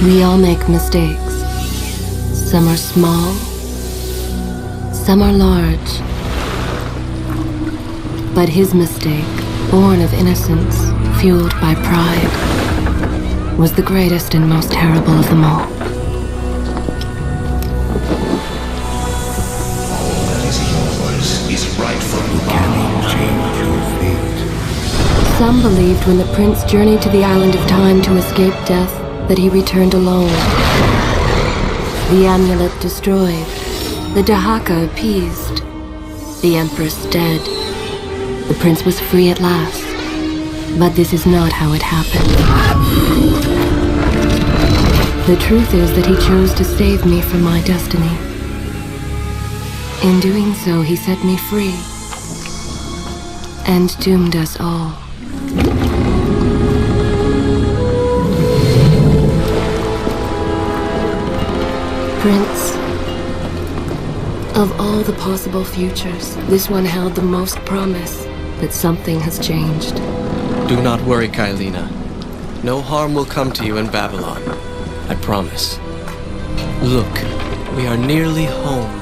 We all make mistakes. Some are small, some are large. But his mistake, born of innocence, fueled by pride, was the greatest and most terrible of them all. All that is yours is rightfully mine. Cannot change your fate. Some believed when the prince journeyed to the island of time to escape death that he returned alone. The amulet destroyed, the Dahaaka appeased, the empress dead. The prince was free at last, but this is not how it happened. The truth is that he chose to save me from my destiny. In doing so, he set me free and doomed us all. Prince, of all the possible futures, this one held the most promise, but something has changed. Do not worry, Kailina. No harm will come to you in Babylon. I promise. Look, we are nearly home.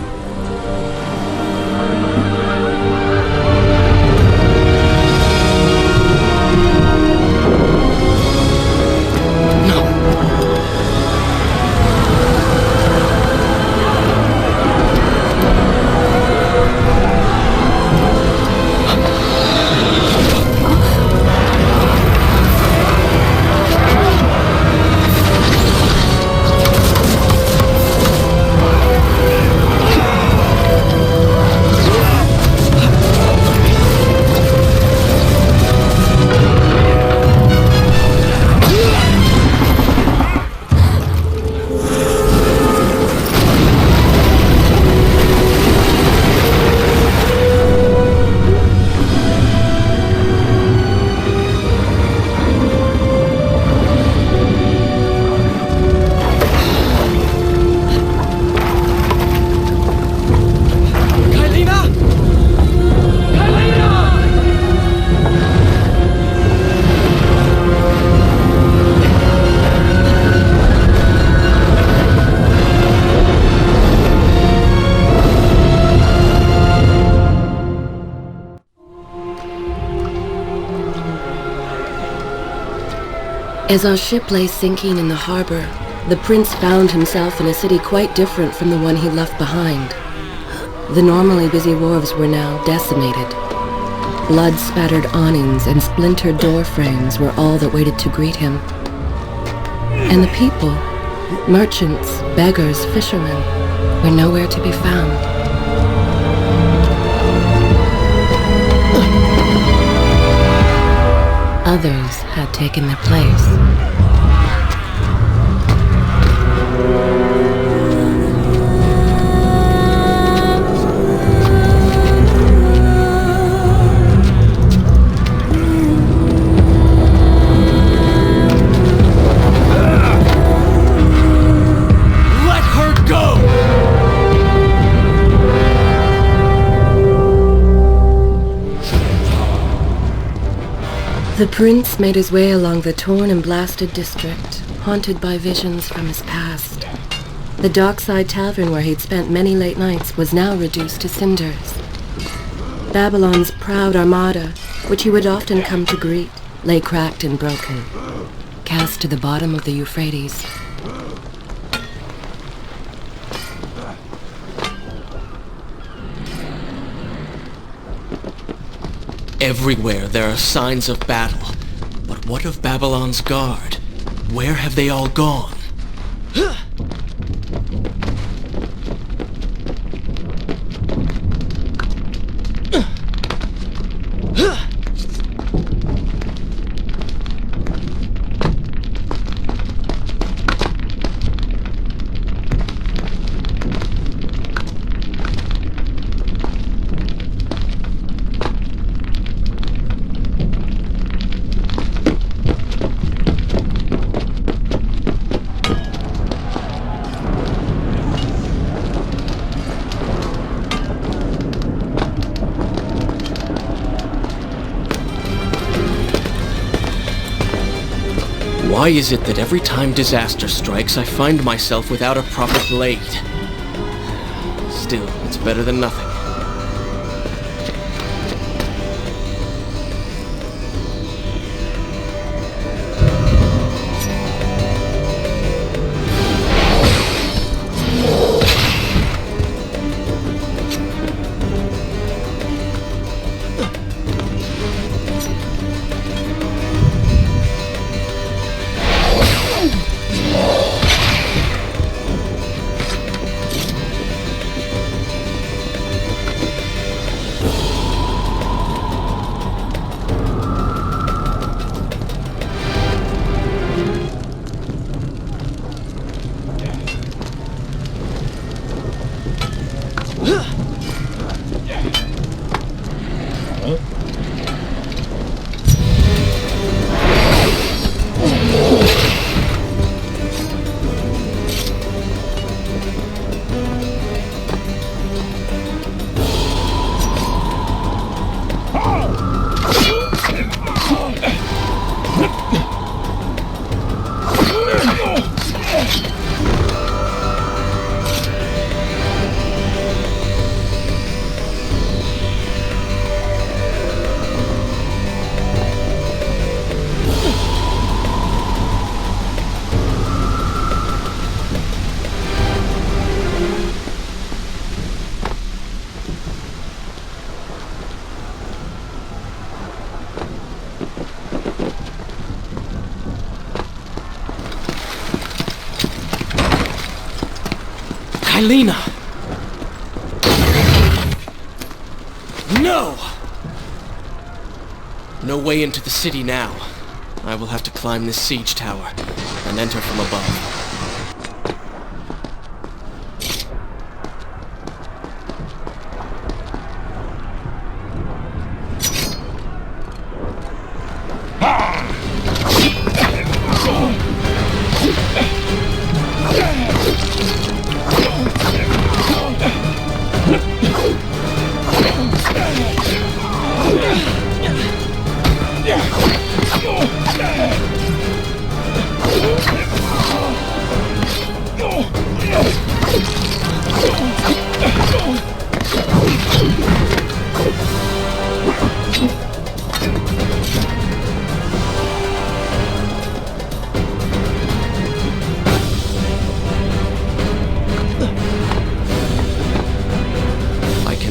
As our ship lay sinking in the harbor, the prince found himself in a city quite different from the one he left behind. The normally busy wharves were now decimated. Blood-spattered awnings and splintered door frames were all that waited to greet him. And the people, merchants, beggars, fishermen, were nowhere to be found. Others had taken their place. Let her go! The prince made his way along the torn and blasted district, haunted by visions from his past. The dockside tavern where he'd spent many late nights was now reduced to cinders. Babylon's proud armada, which he would often come to greet, lay cracked and broken, cast to the bottom of the Euphrates. Everywhere there are signs of battle. But what of Babylon's guard? Where have they all gone? Why is it that every time disaster strikes, I find myself without a proper blade? Still, it's better than nothing. Kylina! No! No way into the city now. I will have to climb this siege tower and enter from above.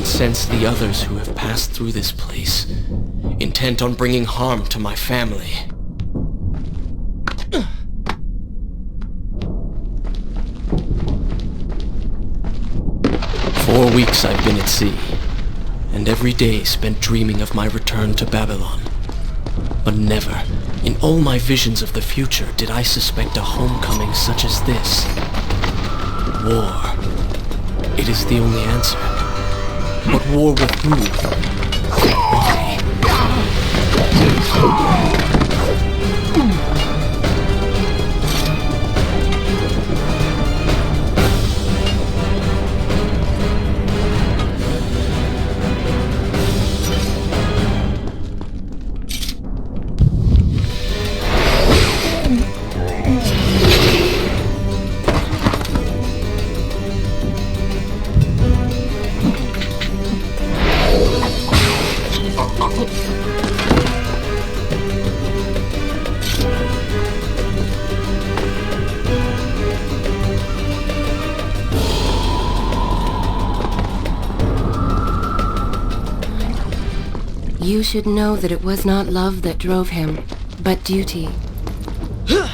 Sense the others who have passed through this place, intent on bringing harm to my family. "4 weeks I've been at sea, and every day spent dreaming of my return to Babylon. But never, in all my visions of the future, did I suspect a homecoming such as this. War. It is the only answer. But war with who? Why? You should know that it was not love that drove him, but duty.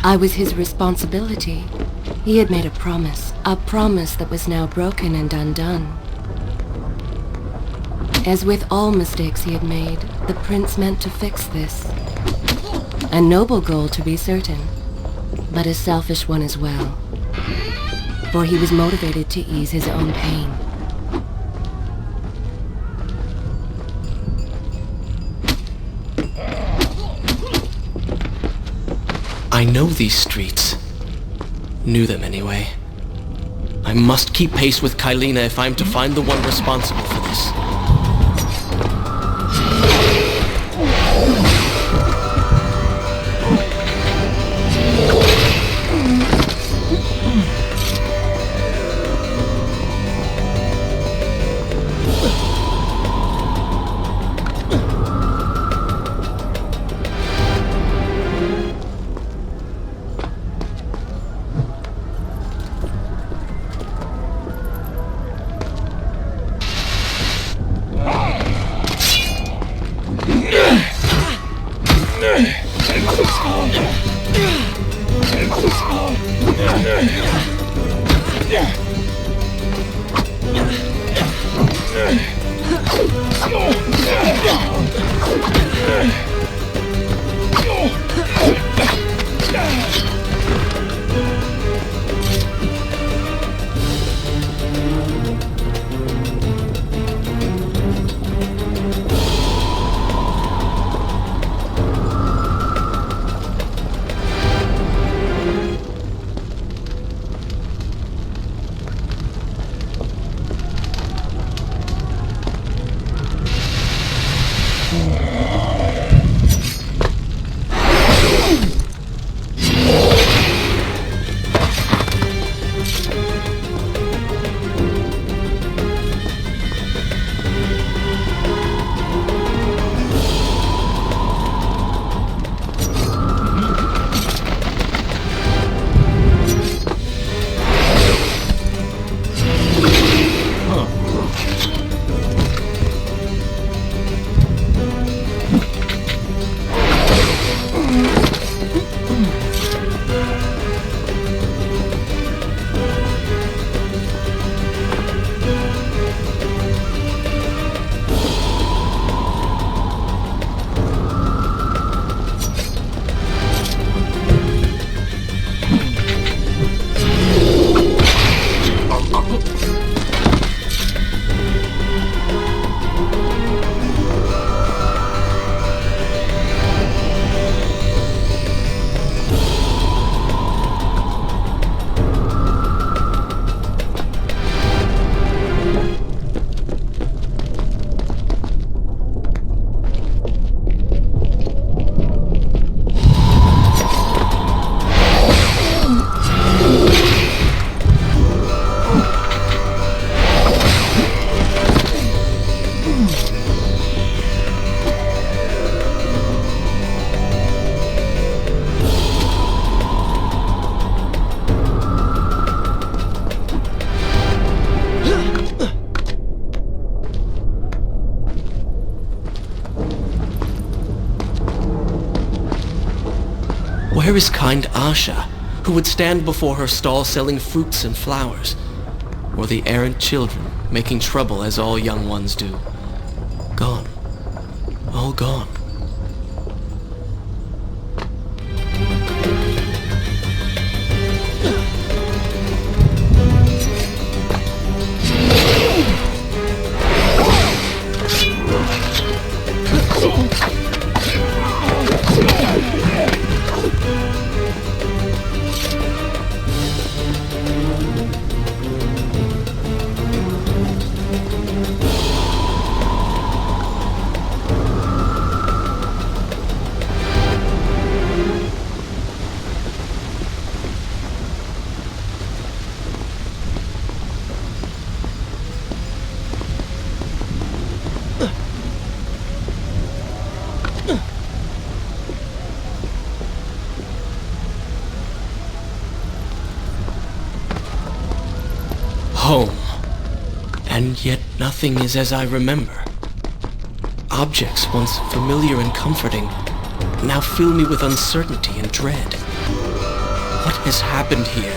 I was his responsibility. He had made a promise that was now broken and undone. As with all mistakes he had made, the prince meant to fix this. A noble goal, to be certain, but a selfish one as well. For he was motivated to ease his own pain. I know these streets. Knew them anyway. I must keep pace with Kylina if I'm to find the one responsible for this. Where is kind Asha, who would stand before her stall selling fruits and flowers? Or the errant children, making trouble as all young ones do? Gone. All gone. Home. And yet nothing is as I remember. Objects once familiar and comforting now fill me with uncertainty and dread. What has happened here?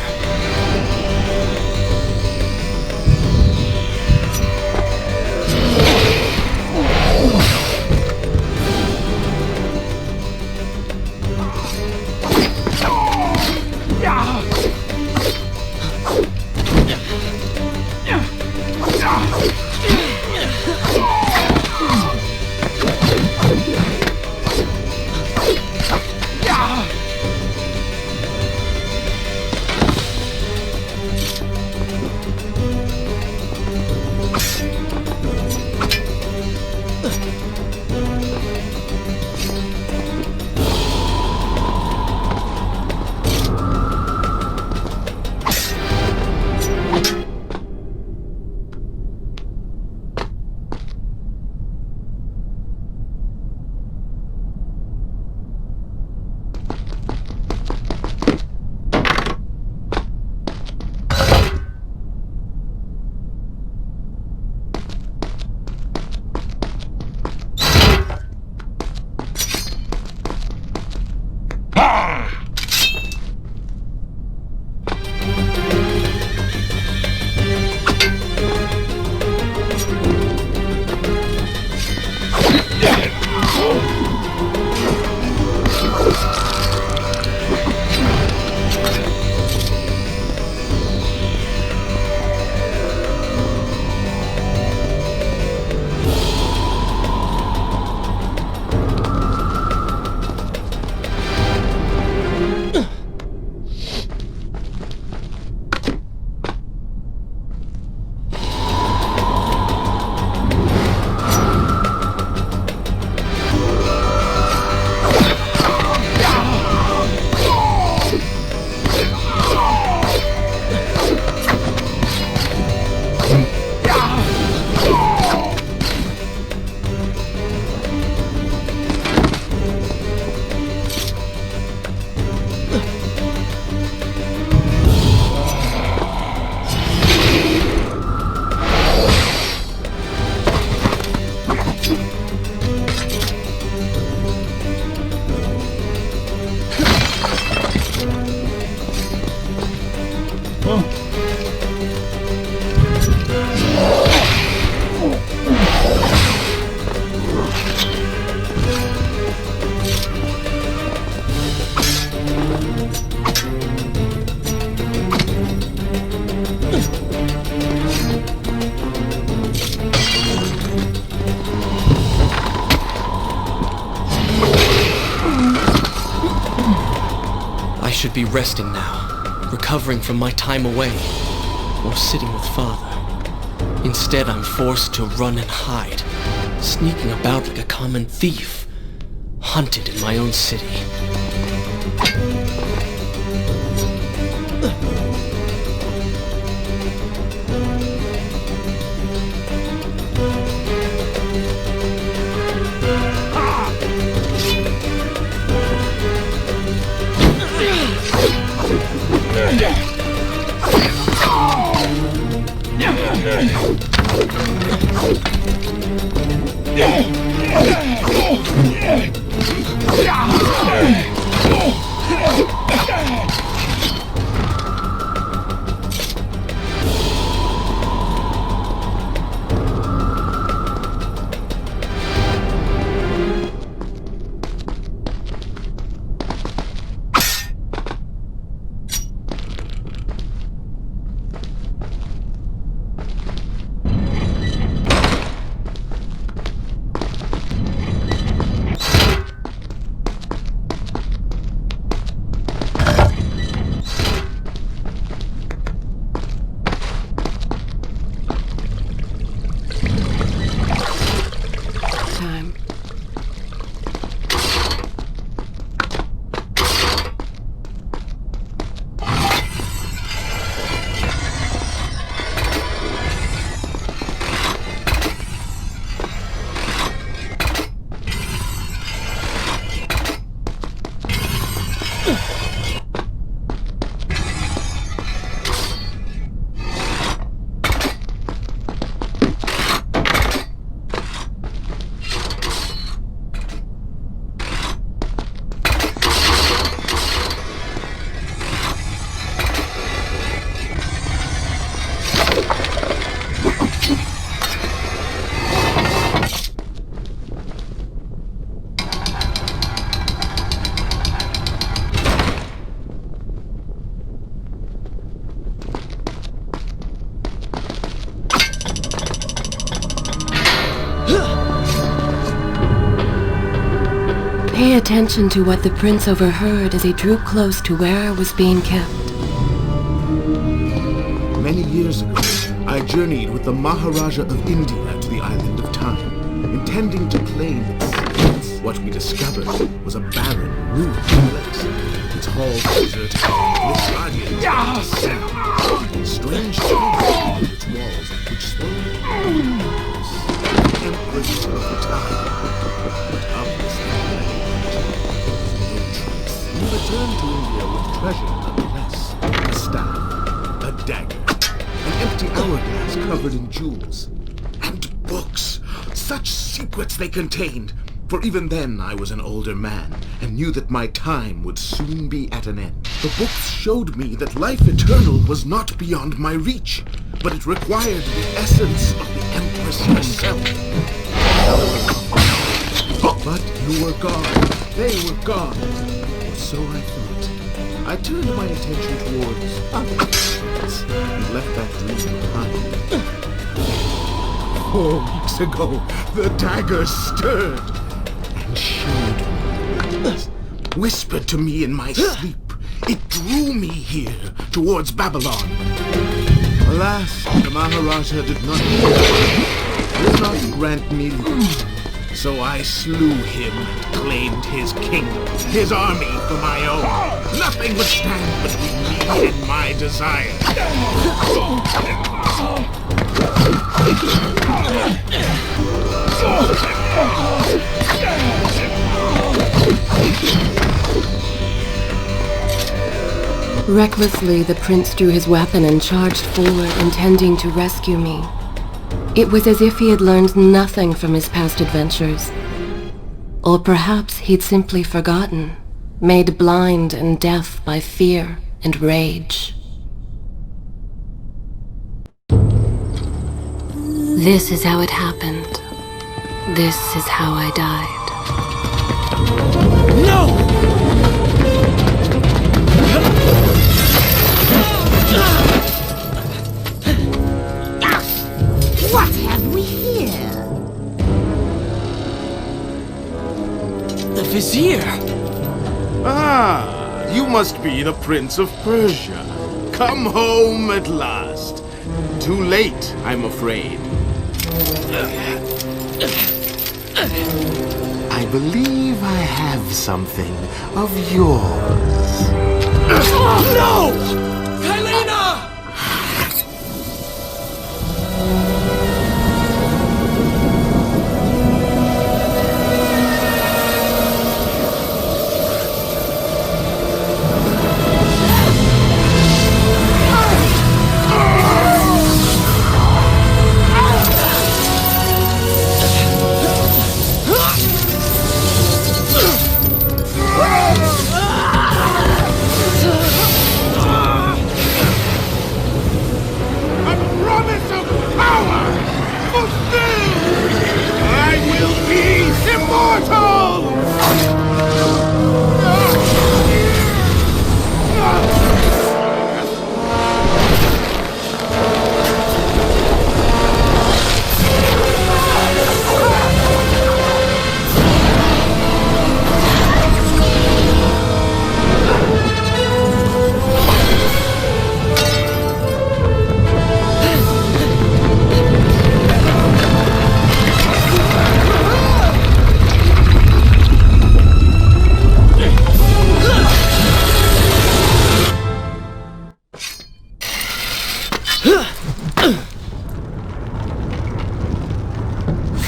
should be resting now, recovering from my time away, or sitting with father. Instead, I'm forced to run and hide, sneaking about like a common thief, hunted in my own city. Pay attention to what the prince overheard as he drew close to where I was being kept. Many years ago, I journeyed with the Maharaja of India to the island of Time, intending to claim its secrets. What we discovered was a barren, ruined place. Its halls deserted, and its guardians assembled. Strange things in its walls, which slowly the empress of the time. But of this we returned to India with treasure nonetheless. A staff, a dagger, an empty hourglass covered in jewels, and books. Such secrets they contained. For even then I was an older man, and knew that my time would soon be at an end. The books showed me that life eternal was not beyond my reach, but it required the essence of the Empress herself. But you were gone. They were gone. Or so I thought. I turned my attention towards others and left that dream behind. 4 weeks ago, the dagger stirred and showed me, whispered to me in my sleep. It drew me here, towards Babylon. Alas, the Maharaja did not grant me leave. So I slew him and claimed his kingdom, his army for my own. Nothing would stand between me and my desire. Recklessly, the prince drew his weapon and charged forward, intending to rescue me. It was as if he had learned nothing from his past adventures. Or perhaps he'd simply forgotten, made blind and deaf by fear and rage. This is how it happened. This is how I died. No! What have we here? The Vizier! Ah, You must be the Prince of Persia. Come home at last. Too late, I'm afraid. I believe I have something of yours. No! Kاilina!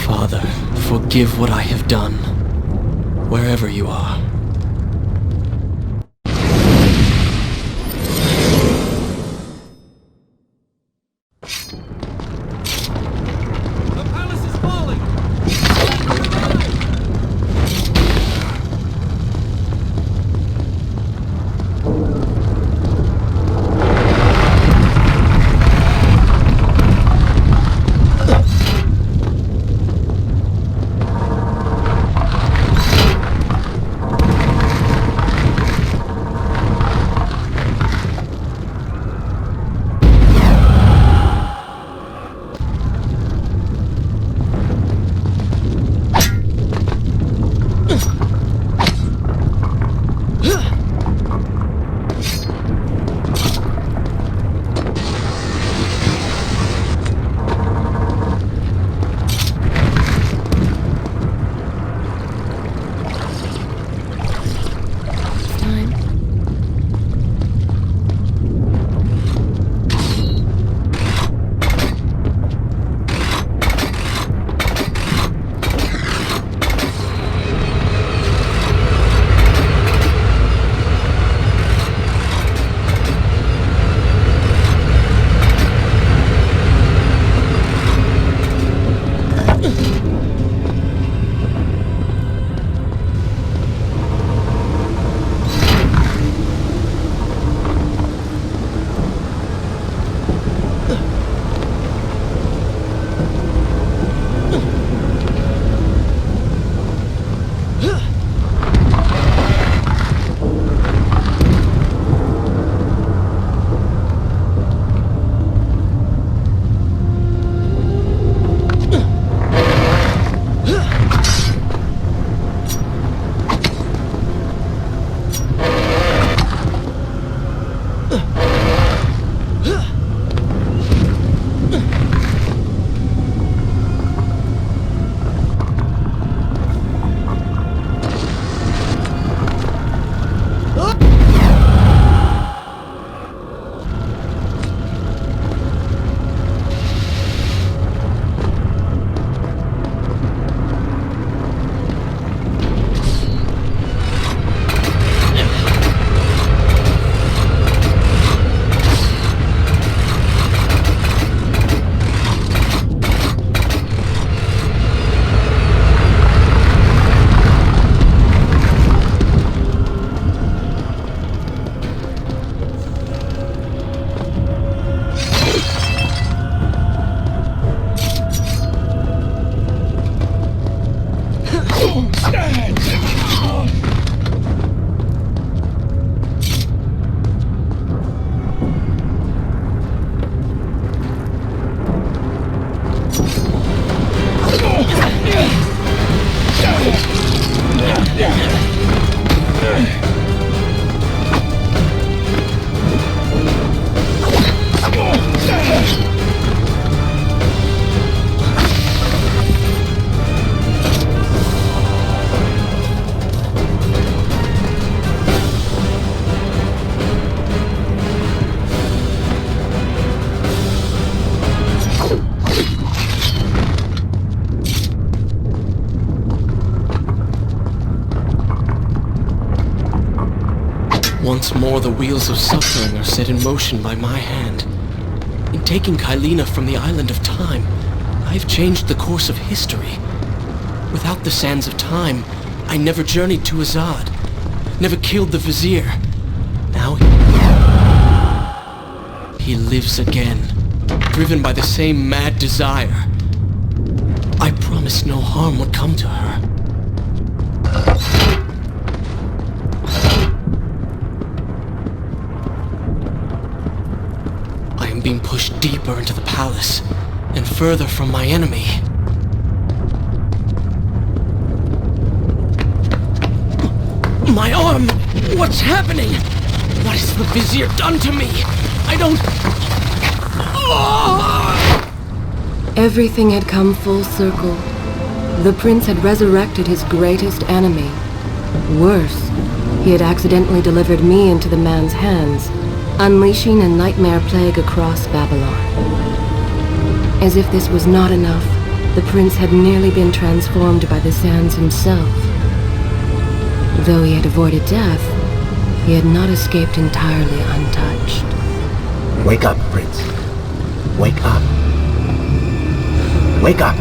Father, forgive what I have done, wherever you are. Once more the wheels of suffering are set in motion by my hand. In taking Kylina from the island of time, I've changed the course of history. Without the sands of time, I never journeyed to Azad, never killed the vizier. Now he lives again, driven by the same mad desire. I promised no harm would come to her. I am being pushed deeper into the palace, and further from my enemy. My arm! What's happening? What has the vizier done to me? I don't... Everything had come full circle. The prince had resurrected his greatest enemy. Worse, he had accidentally delivered me into the man's hands, unleashing a nightmare plague across Babylon. As if this was not enough, the prince had nearly been transformed by the sands himself. Though he had avoided death, he had not escaped entirely untouched. Wake up, Prince. Wake up. Wake up!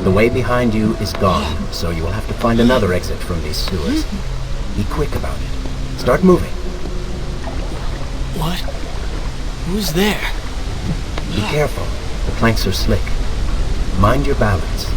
The way behind you is gone, so you will have to find another exit from these sewers. Be quick about it. Start moving. What? Who's there? Be careful. The planks are slick. Mind your balance.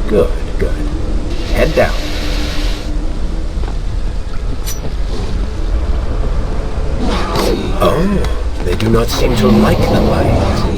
Good, good. Head down. Oh, they do not seem to like the light.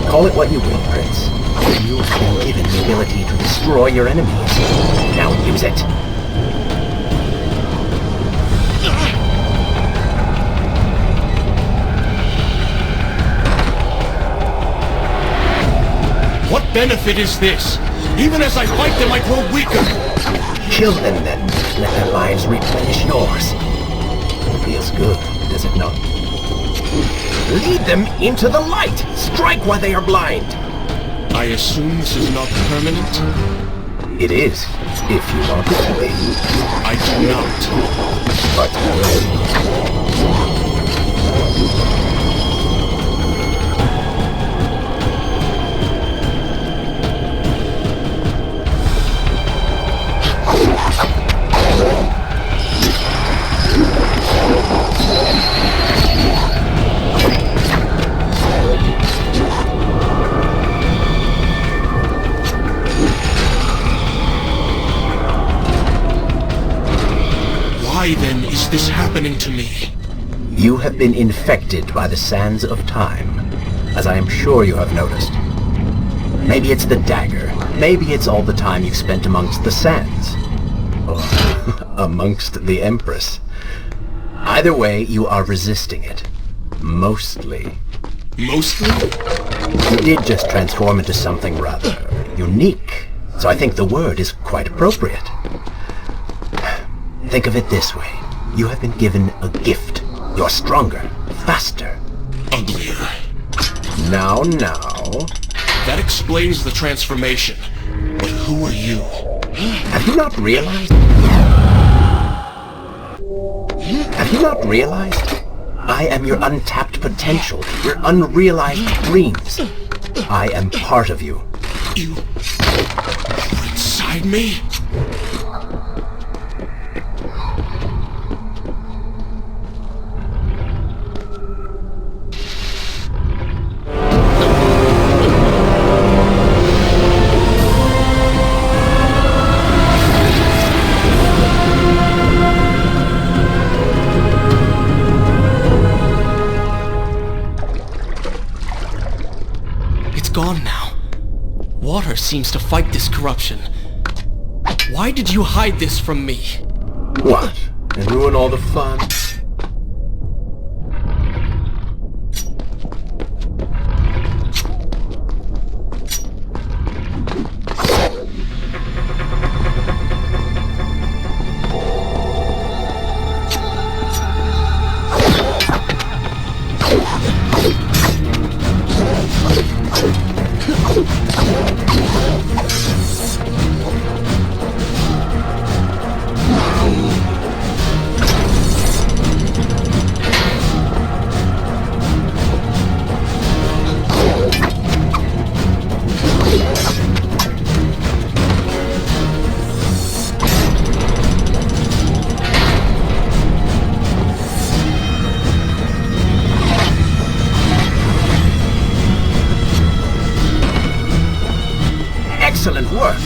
Call it what you will, Prince. You've been given the ability to destroy your enemies. Now use it. What benefit is this? Even as I fight them, I grow weaker. Kill them then. Let their lives replenish yours. Feels good, does it not? Lead them into the light! Strike while they are blind! I assume this is not permanent? It is, if you want it to be. I do not. But why then is this happening to me? you have been infected by the sands of time, as I am sure you have noticed. Maybe it's the dagger. Maybe it's all the time you've spent amongst the sands. Or amongst the Empress. Either way, you are resisting it. Mostly. Mostly? You did just transform into something rather unique, so I think the word is quite appropriate. Think of it this way. You have been given a gift. You're stronger, faster. Uglier. Now. That explains the transformation. But who are you? Have you not realized? Have you not realized? I am your untapped potential, your unrealized dreams. I am part of you. You're inside me? Gone now. Water seems to fight this corruption. Why did you hide this from me? What? And ruin all the fun? Excellent work!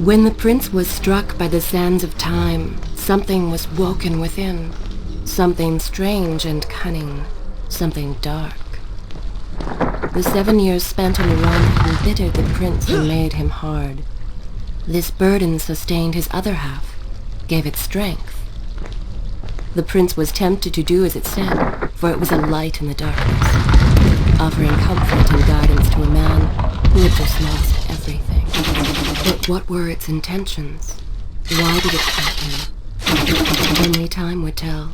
When the prince was struck by the sands of time, something was woken within. Something strange and cunning. Something dark. The 7 years spent on the run embittered the prince and made him hard. This burden sustained his other half, gave it strength. The prince was tempted to do as it said, for it was a light in the darkness, offering comfort and guidance to a man who had just lost everything. But what were its intentions? Why did it happen? Only time would tell.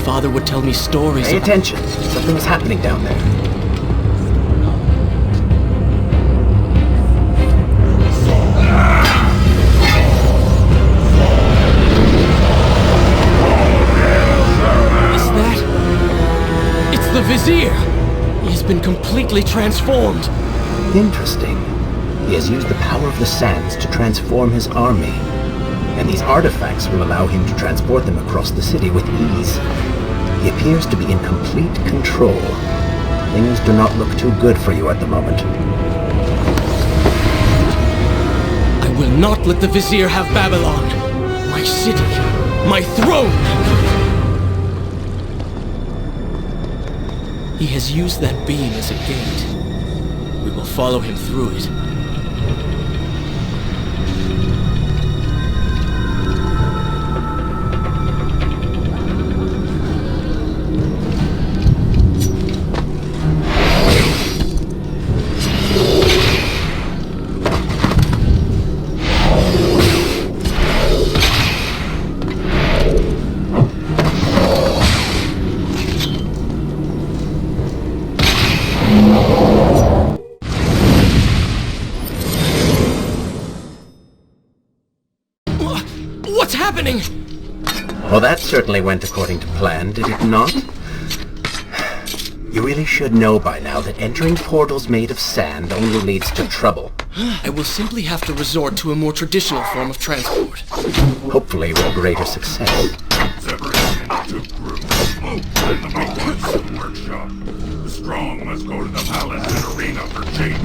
Father would tell me stories. Pay attention. Something is happening down there. Is that? It's the Vizier! He has been completely transformed. Interesting. He has used the power of the sands to transform his army. And these artifacts will allow him to transport them across the city with ease. He appears to be in complete control. Things do not look too good for you at the moment. I will not let the Vizier have Babylon. My city. My throne! He has used that beam as a gate. We will follow him through it. Well, that certainly went according to plan, did it not? You really should know by now that entering portals made of sand only leads to trouble. I will simply have to resort to a more traditional form of transport. Hopefully with greater success. Separation into groups. Move in the weakness workshop. The strong must go to the palace and arena for change.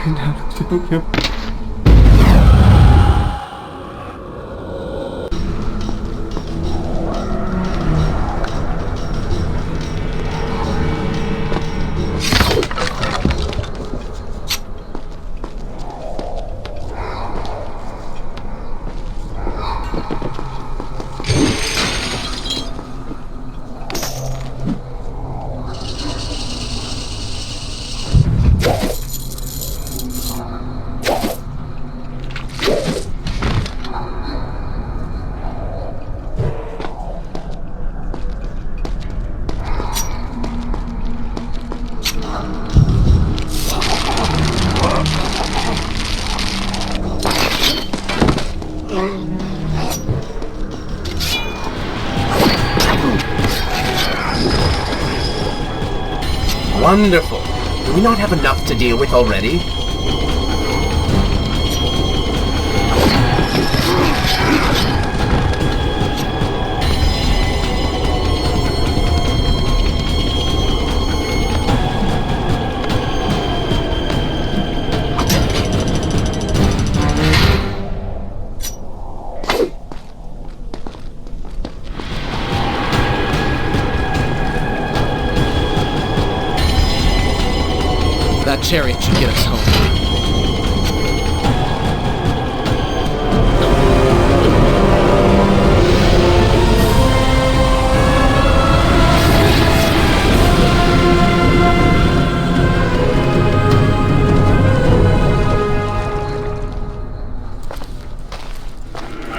didn't have to kill him. Wonderful. Do we not have enough to deal with already? That chariot should get us home.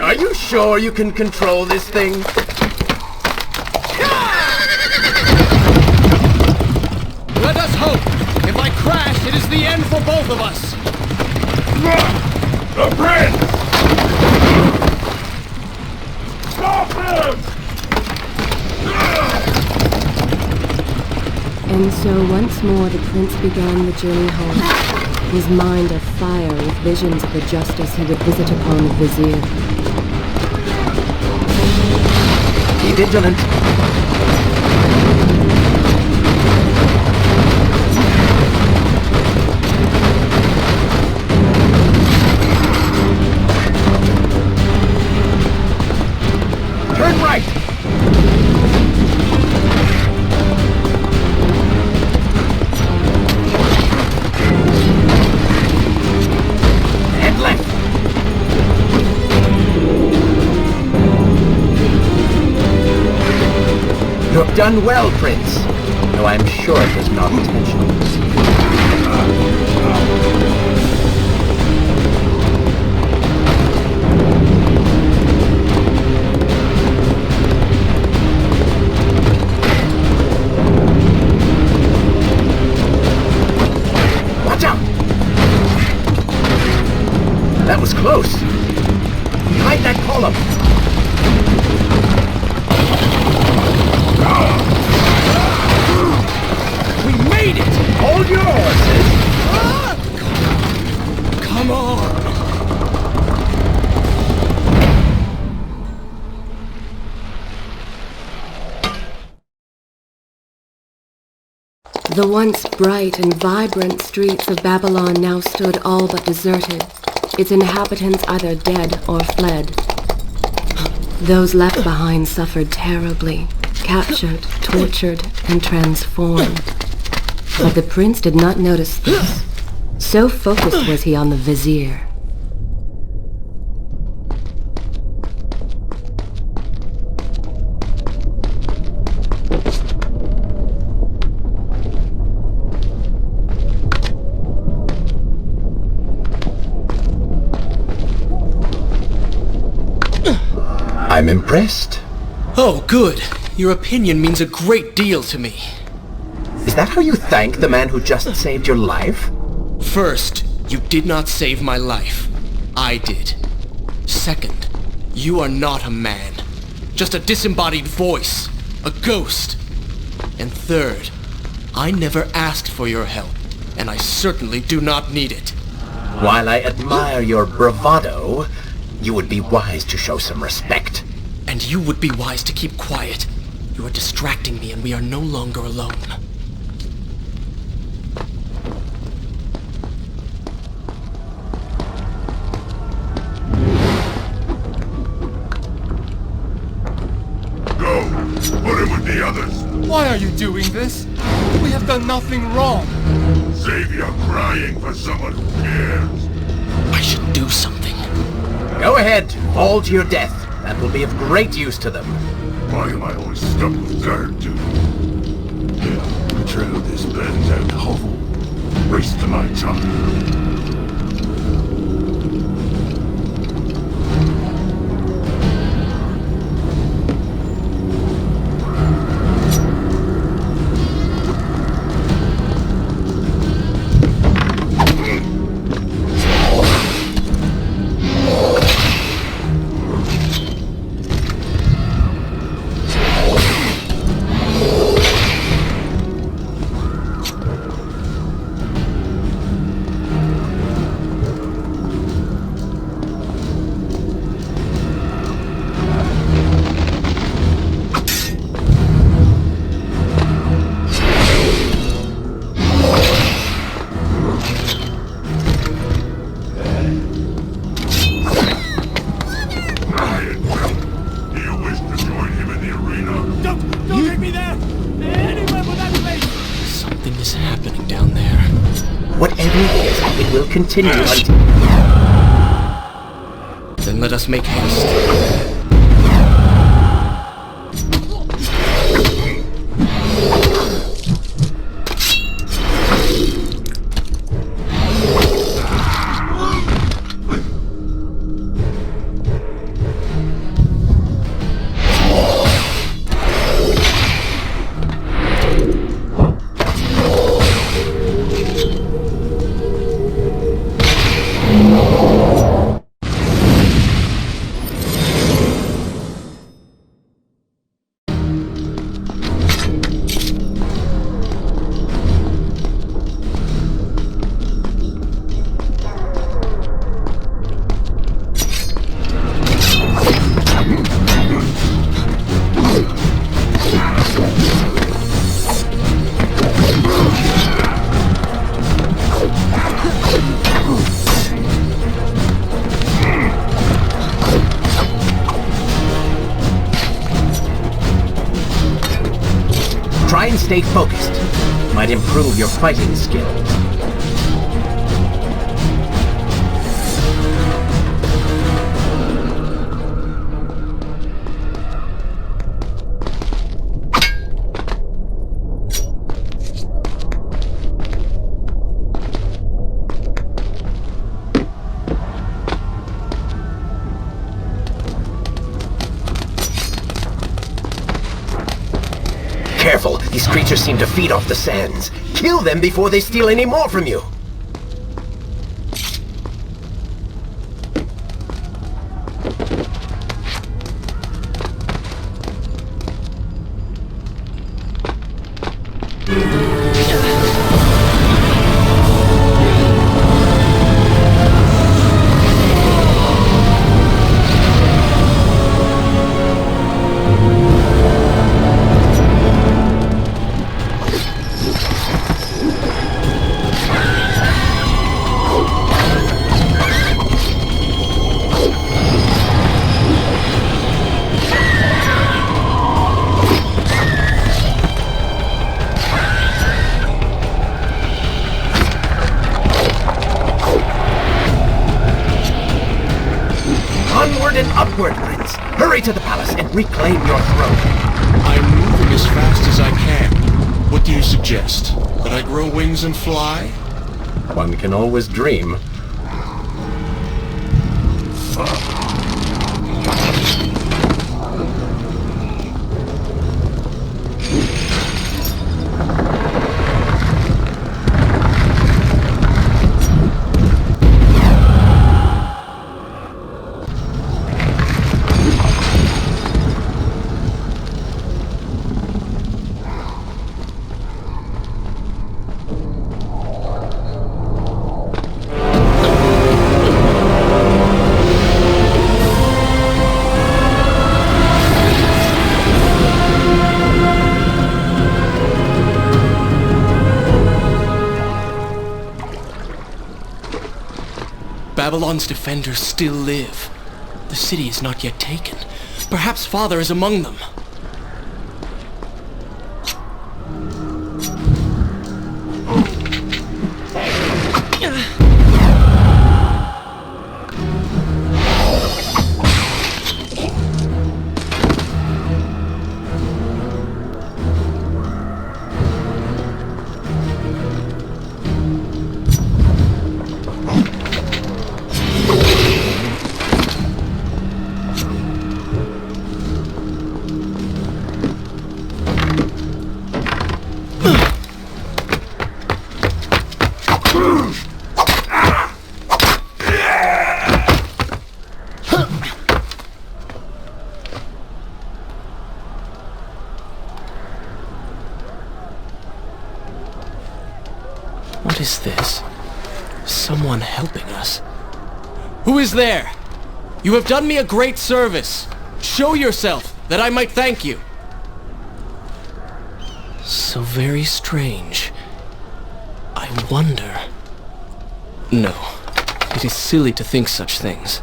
Are you sure you can control this thing? Let us hope! If I crash, it is the end for both of us! The Prince! Stop him! And so once more the prince began the journey home, his mind afire with visions of the justice he would visit upon the vizier. Be vigilant. Turn right! And left! You have done well, Prince, though I'm sure it was not intentional. Watch out! That was close. Behind that column. We made it! Hold your horses. Come on! The once bright and vibrant streets of Babylon now stood all but deserted, its inhabitants either dead or fled. Those left behind suffered terribly, captured, tortured, and transformed. But the prince did not notice this. So focused was he on the vizier. I'm impressed. Oh, good. Your opinion means a great deal to me. Is that how you thank the man who just saved your life? First, you did not save my life. I did. Second, you are not a man. Just a disembodied voice. A ghost. And third, I never asked for your help, and I certainly do not need it. While I admire your bravado, you would be wise to show some respect. And you would be wise to keep quiet. You are distracting me and we are no longer alone. the others. Why are you doing this? We have done nothing wrong. Save your crying for someone who cares. I should do something. Go ahead, fall to your death. That will be of great use to them. Why am I always stuck with guard duty? Betrayal this bends out hovel. Waste my time. Continue until... Then let us make haste. Try and stay focused. Might improve your fighting skills. Careful! These creatures seem to feed off the sands. Kill them before they steal any more from you! Upward, Prince! Hurry to the palace and reclaim your throne! I'm moving as fast as I can. What do you suggest? That I grow wings and fly? One can always dream. Babylon's defenders still live. The city is not yet taken. Perhaps Father is among them. What is this? Someone helping us. Who is there? You have done me a great service. Show yourself, that I might thank you. So very strange. I wonder... No, it is silly to think such things.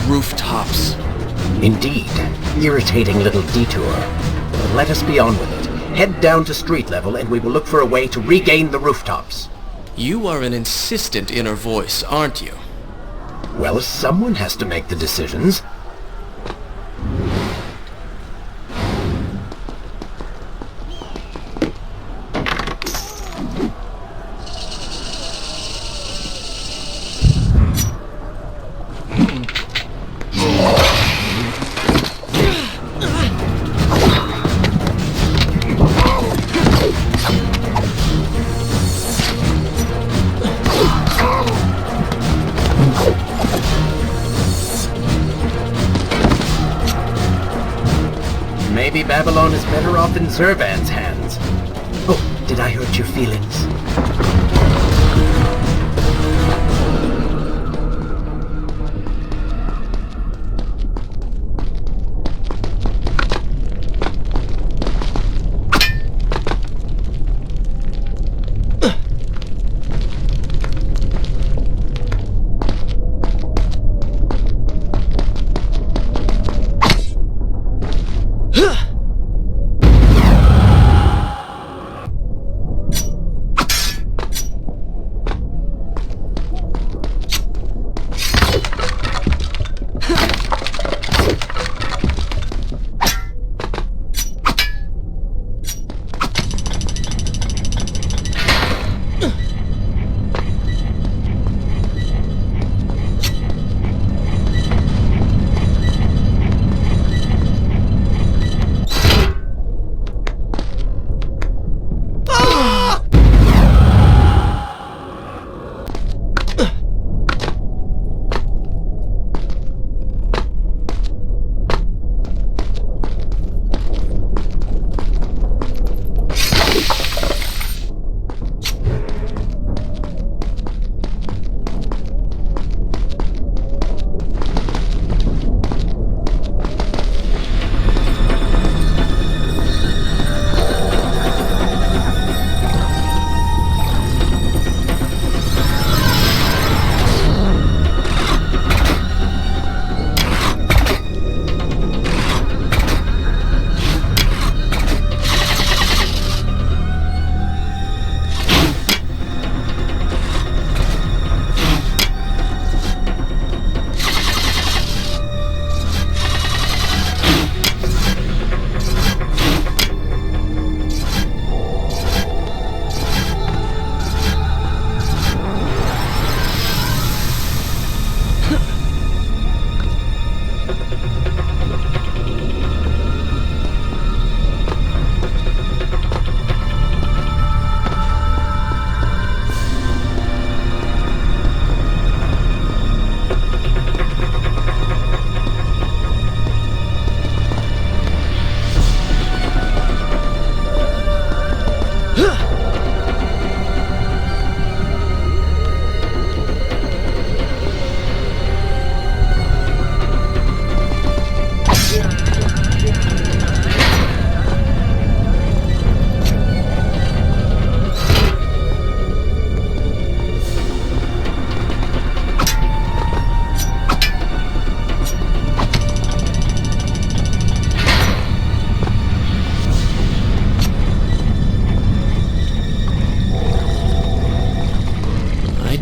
Rooftops. Indeed. Irritating little detour. But let us be on with it. Head down to street level and we will look for a way to regain the rooftops. You are an insistent inner voice, aren't you? Well, someone has to make the decisions. Maybe Babylon is better off in Zervan's hands. Oh, did I hurt your feelings?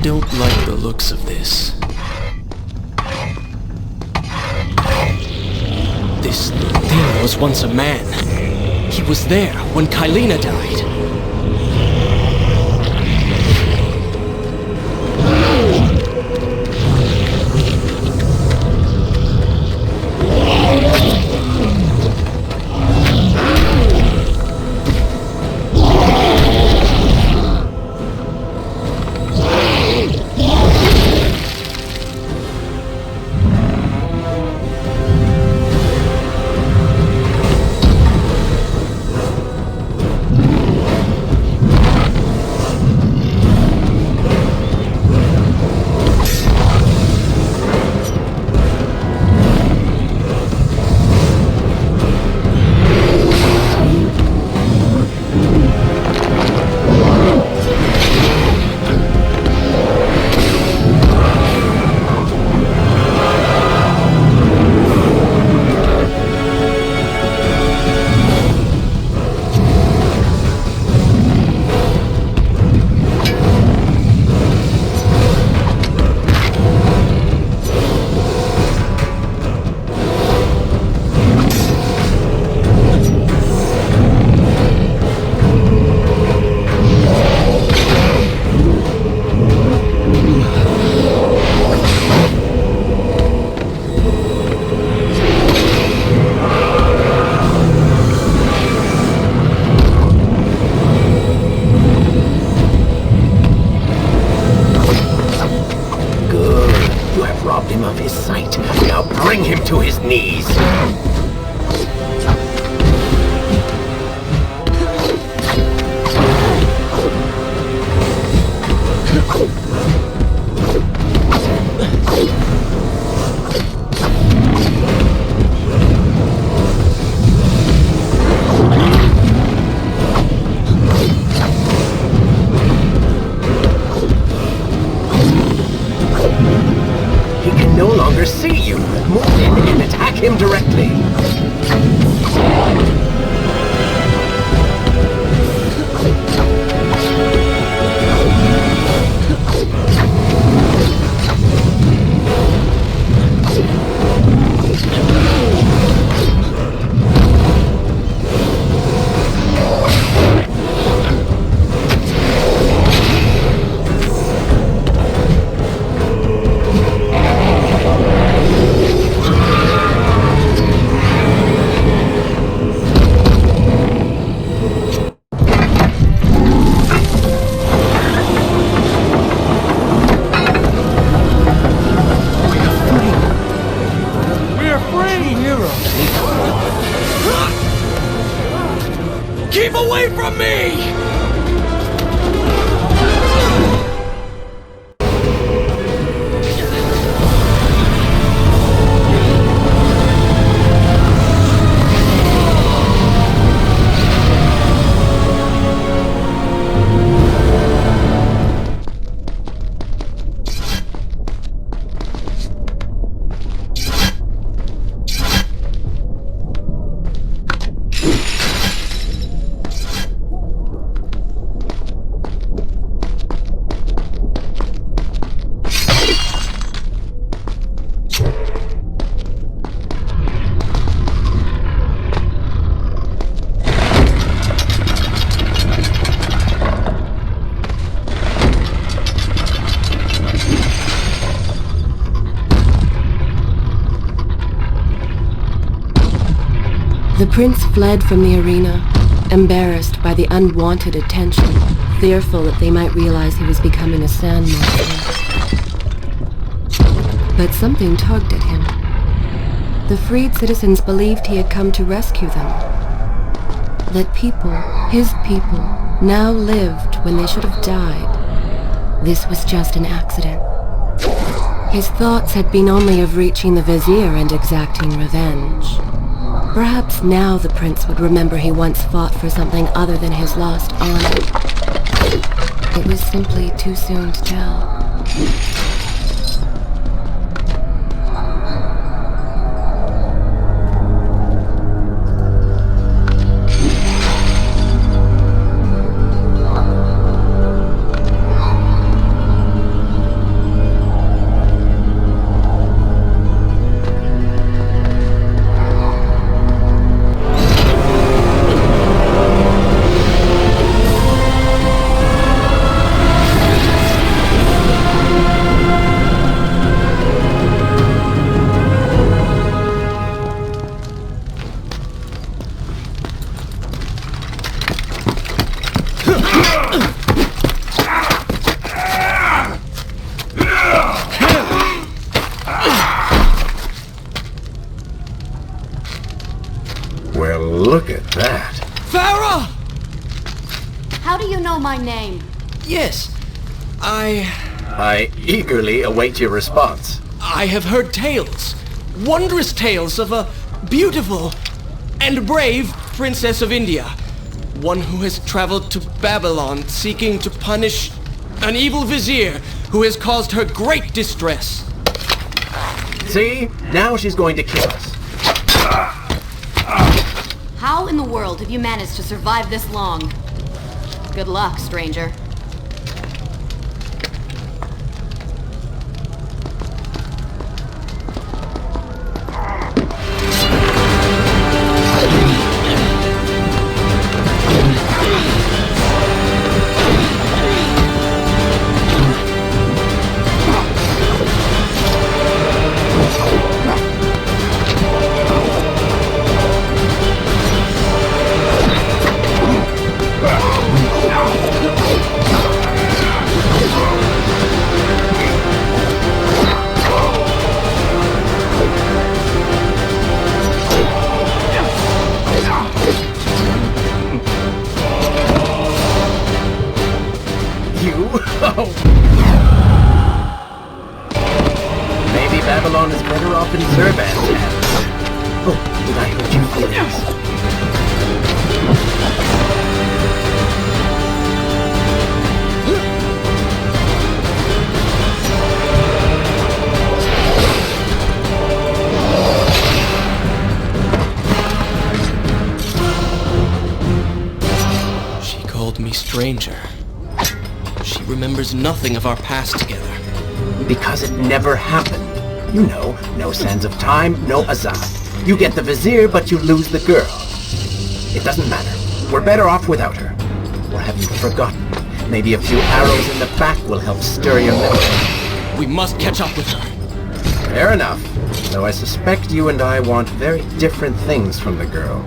don't like the looks of this. This thing was once a man. He was there when Kايلينا died. Keep away from me! The prince fled from the arena, embarrassed by the unwanted attention, fearful that they might realize he was becoming a sand monster. But something tugged at him. The freed citizens believed he had come to rescue them. That people, his people, now lived when they should have died. This was just an accident. His thoughts had been only of reaching the vizier and exacting revenge. Perhaps now the prince would remember he once fought for something other than his lost honor. It was simply too soon to tell. Well, look at that. Farah! How do you know my name? Yes, I eagerly await your response. I have heard tales, wondrous tales of a beautiful and brave princess of India. One who has traveled to Babylon seeking to punish an evil vizier who has caused her great distress. See? Now she's going to kill us. How in the world have you managed to survive this long? Good luck, stranger. Maybe Babylon is better off in Zervan's hands. Oh, did I hurt your feelings? She called me stranger. She remembers nothing of our past together. Because it never happened. You know, no sands of time, no Azab. You get the vizier, but you lose the girl. It doesn't matter. We're better off without her. Or have you forgotten? Maybe a few arrows in the back will help stir your memory. We must catch up with her. Fair enough. Though I suspect you and I want very different things from the girl.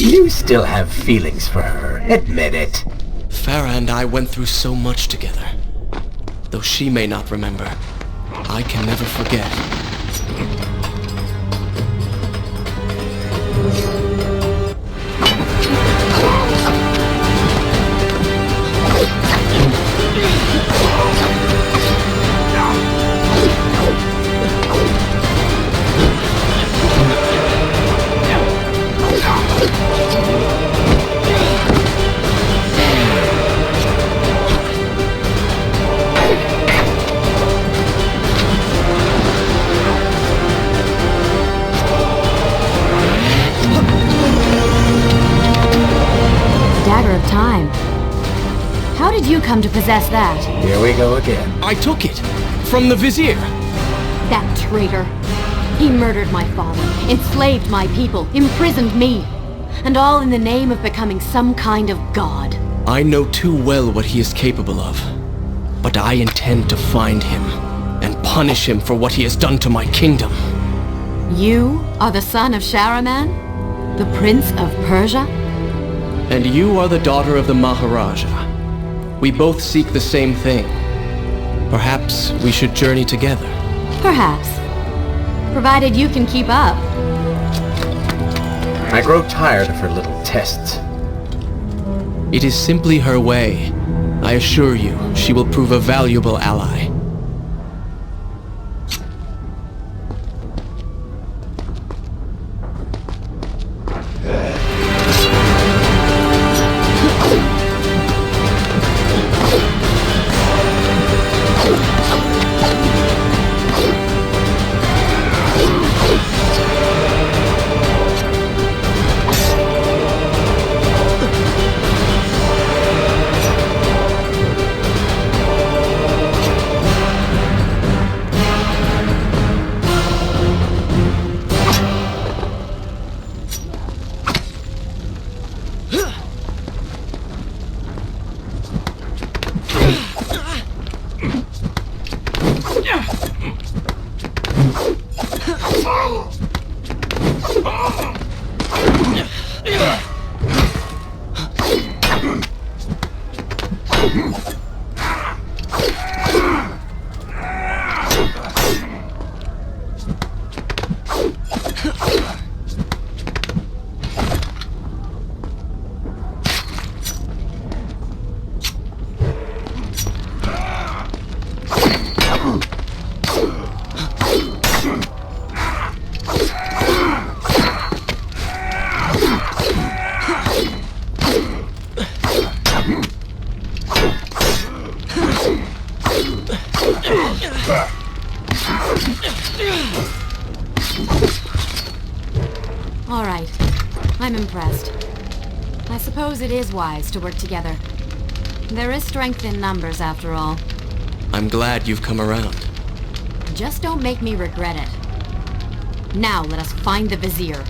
You still have feelings for her. Admit it. Farah and I went through so much together. Though she may not remember, I can never forget. How did you come to possess that? Here we go again. I took it from the vizier. That traitor. He murdered my father, enslaved my people, imprisoned me. And all in the name of becoming some kind of god. I know too well what he is capable of. But I intend to find him and punish him for what he has done to my kingdom. You are the son of Shahraman? The Prince of Persia? And you are the daughter of the Maharaja. We both seek the same thing. Perhaps we should journey together. Perhaps. Provided you can keep up. I grow tired of her little tests. It is simply her way. I assure you, she will prove a valuable ally. All right. I'm impressed. I suppose it is wise to work together. There is strength in numbers, after all. I'm glad you've come around. Just don't make me regret it. Now let us find the vizier.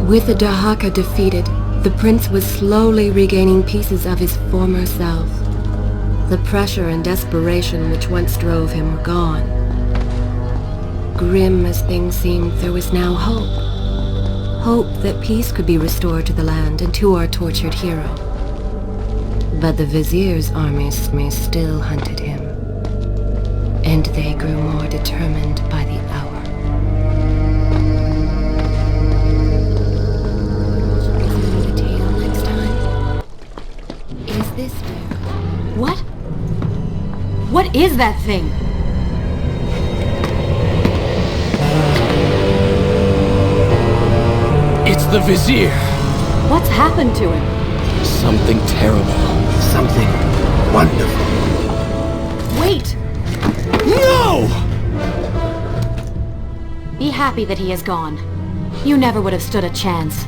With the Dahaaka defeated, the prince was slowly regaining pieces of his former self. The pressure and desperation which once drove him were gone. Grim as things seemed, there was now hope. Hope that peace could be restored to the land and to our tortured hero. But the vizier's armies still hunted him, and they grew more determined by the hour. What is that thing? It's the Vizier. What's happened to him? Something terrible. Something wonderful. Wait! No! Be happy that he is gone. You never would have stood a chance.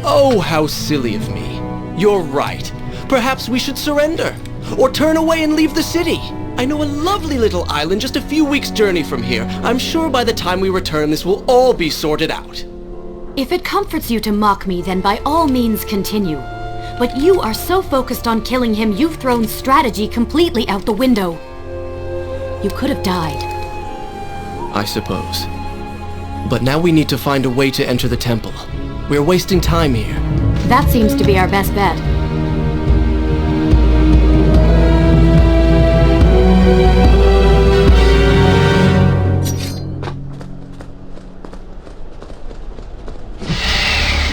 Oh, how silly of me. You're right. Perhaps we should surrender. Or turn away and leave the city. I know a lovely little island just a few weeks' journey from here. I'm sure by the time we return this will all be sorted out. If it comforts you to mock me, then by all means continue. But you are so focused on killing him, you've thrown strategy completely out the window. You could have died. I suppose. But now we need to find a way to enter the temple. We're wasting time here. That seems to be our best bet.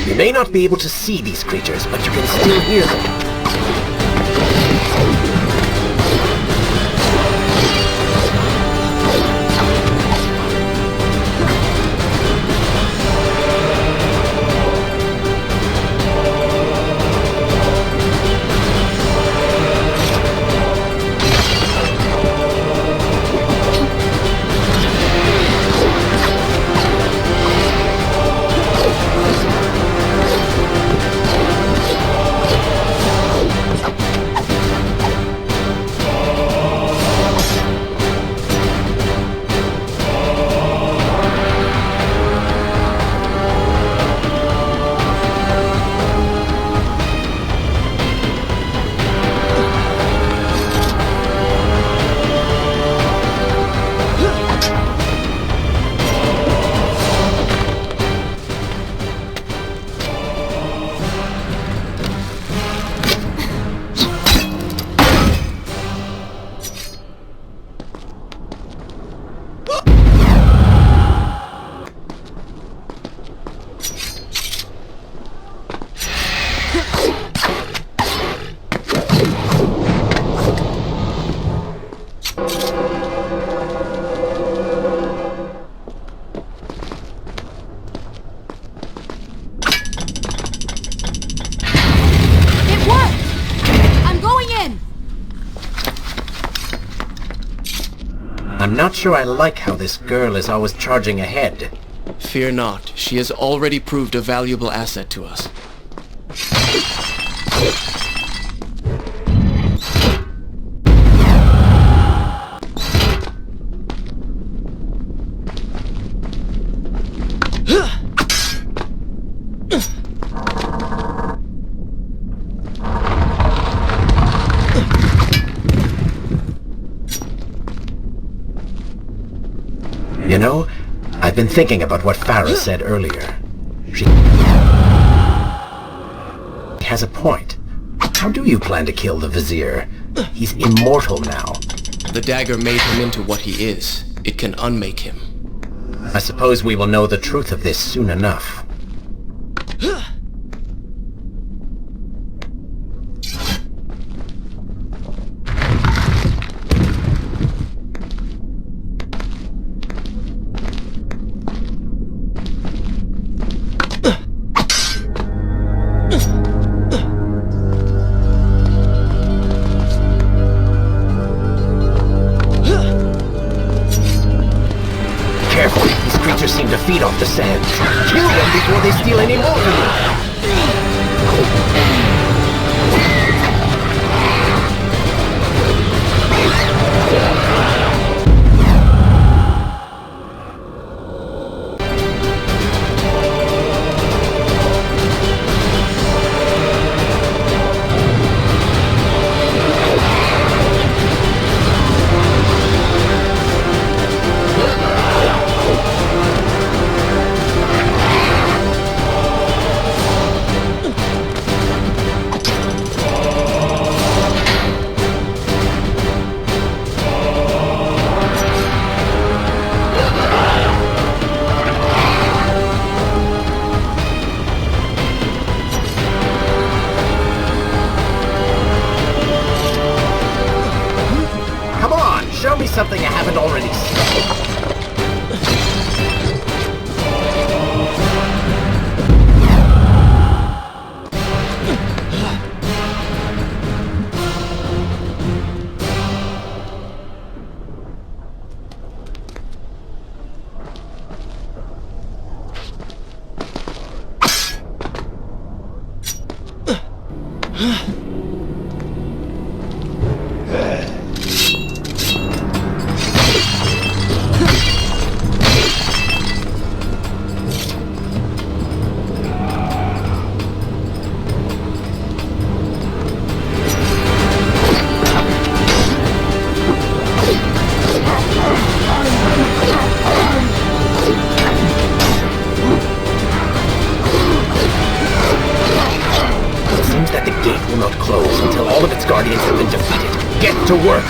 You may not be able to see these creatures, but you can still hear them. I'm not sure I like how this girl is always charging ahead. Fear not, she has already proved a valuable asset to us. You know, I've been thinking about what Fara said earlier. She has a point. How do you plan to kill the Vizier? He's immortal now. The dagger made him into what he is. It can unmake him. I suppose we will know the truth of this soon enough. Seem to feed off the sands. Kill them before they steal any more from you. something I haven't already said. To work!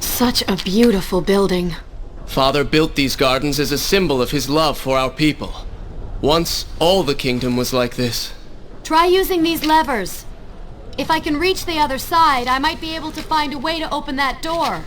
Such a beautiful building. Father built these gardens as a symbol of his love for our people. Once, all the kingdom was like this. Try using these levers. If I can reach the other side, I might be able to find a way to open that door.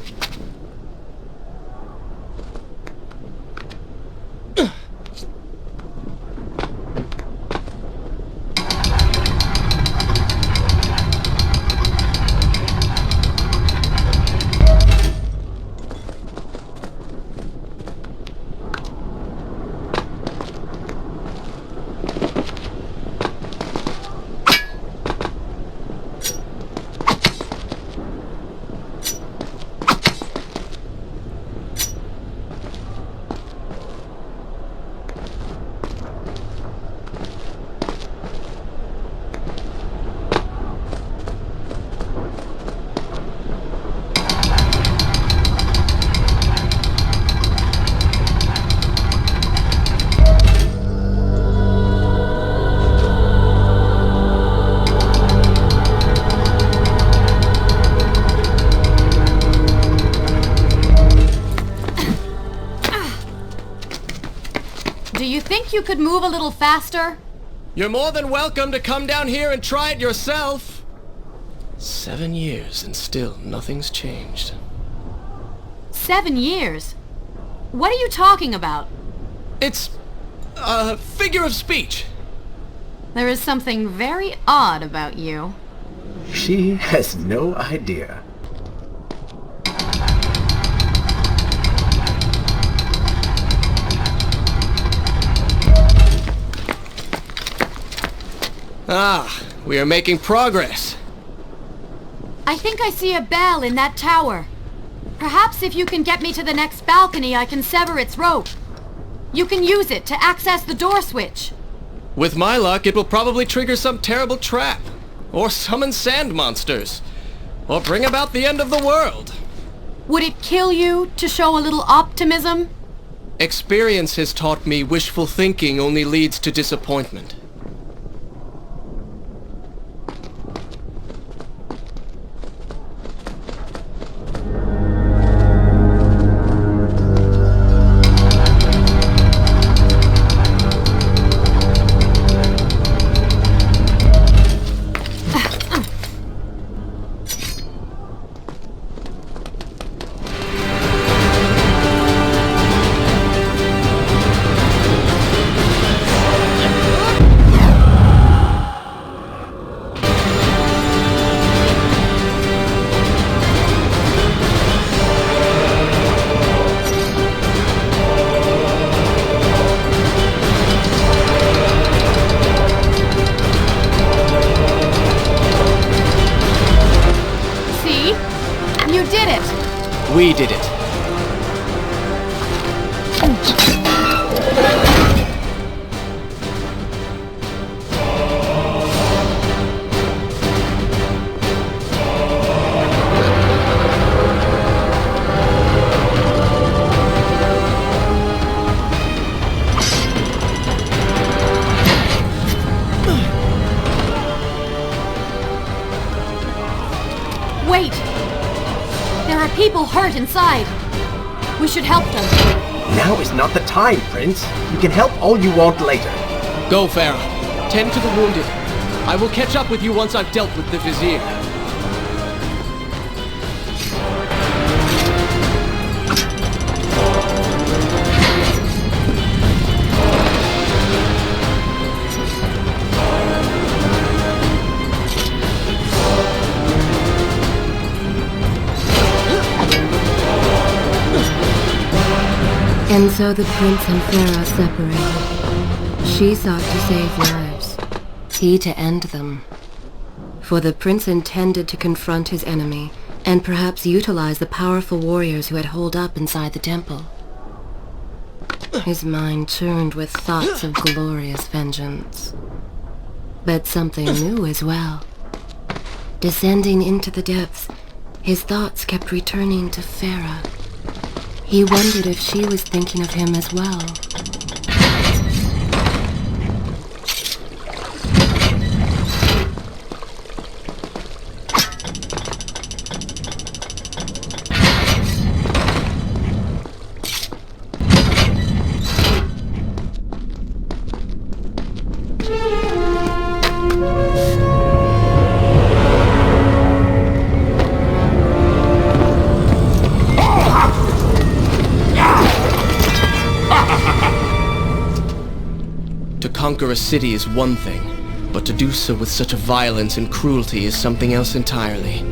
You could move a little faster? You're more than welcome to come down here and try it yourself. 7 years and still nothing's changed. 7 years? What are you talking about? It's a figure of speech. There is something very odd about you. She has no idea. Ah, we are making progress. I think I see a bell in that tower. Perhaps if you can get me to the next balcony, I can sever its rope. You can use it to access the door switch. With my luck, it will probably trigger some terrible trap. Or summon sand monsters. Or bring about the end of the world. Would it kill you to show a little optimism? Experience has taught me wishful thinking only leads to disappointment. We did it. Wait! There are people hurt inside. We should help them. Now is not the time, Prince. You can help all you want later. Go, Farah. Tend to the wounded. I will catch up with you once I've dealt with the Vizier. And so the prince and Farah separated. She sought to save lives, he to end them. For the prince intended to confront his enemy, and perhaps utilize the powerful warriors who had holed up inside the temple. His mind churned with thoughts of glorious vengeance. But something new as well. Descending into the depths, his thoughts kept returning to Farah. He wondered if she was thinking of him as well. To conquer a city is one thing, but to do so with such a violence and cruelty is something else entirely.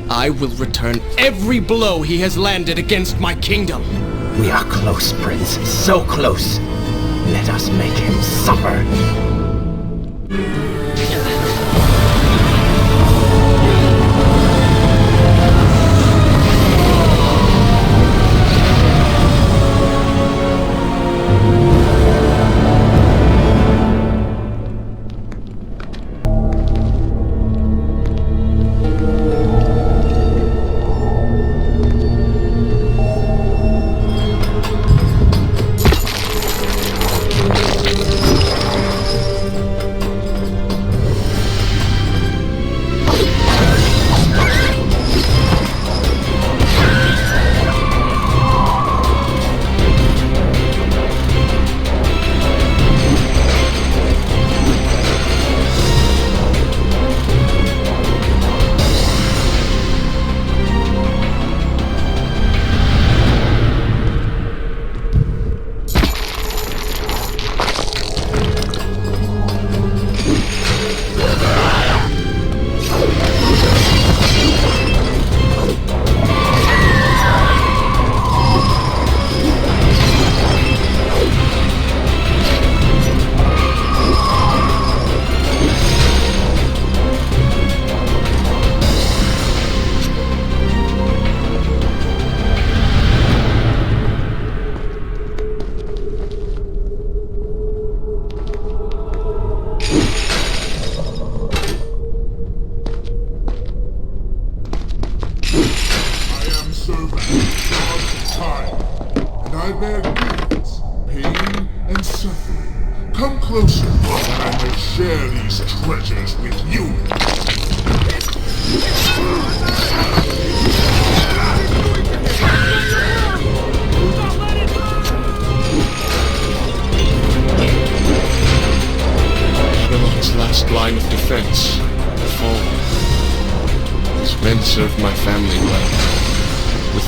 I will return every blow he has landed against my kingdom. We are close, Prince. So close. Let us make him suffer.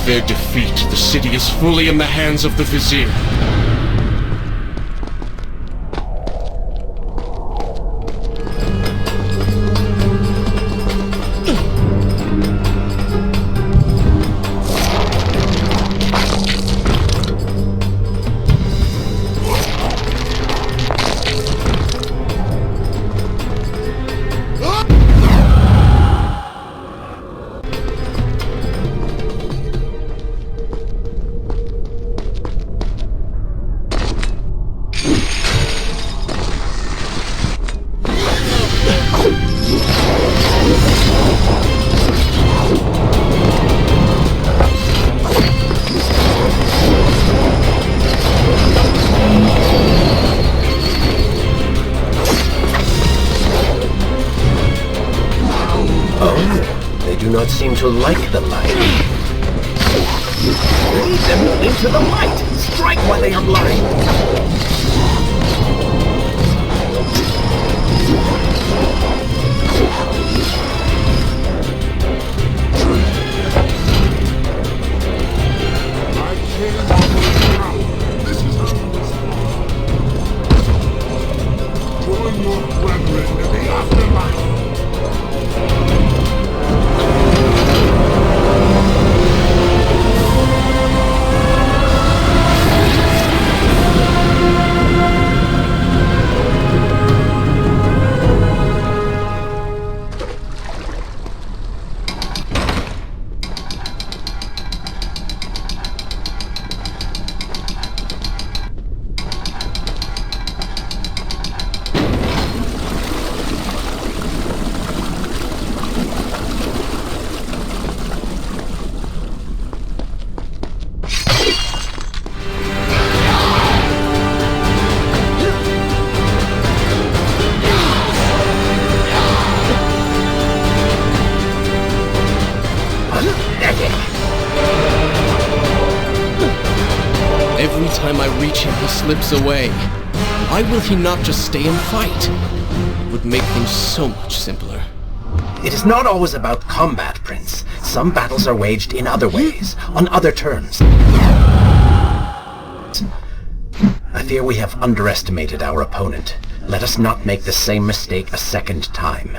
Their defeat, the city is fully in the hands of the Vizier. don't seem to like the light. Lead them into the light! Strike while they are blind! Every time I reach him, he slips away. Why will he not just stay and fight? It would make things so much simpler. It is not always about combat, Prince. Some battles are waged in other ways, on other terms. I fear we have underestimated our opponent. Let us not make the same mistake a second time.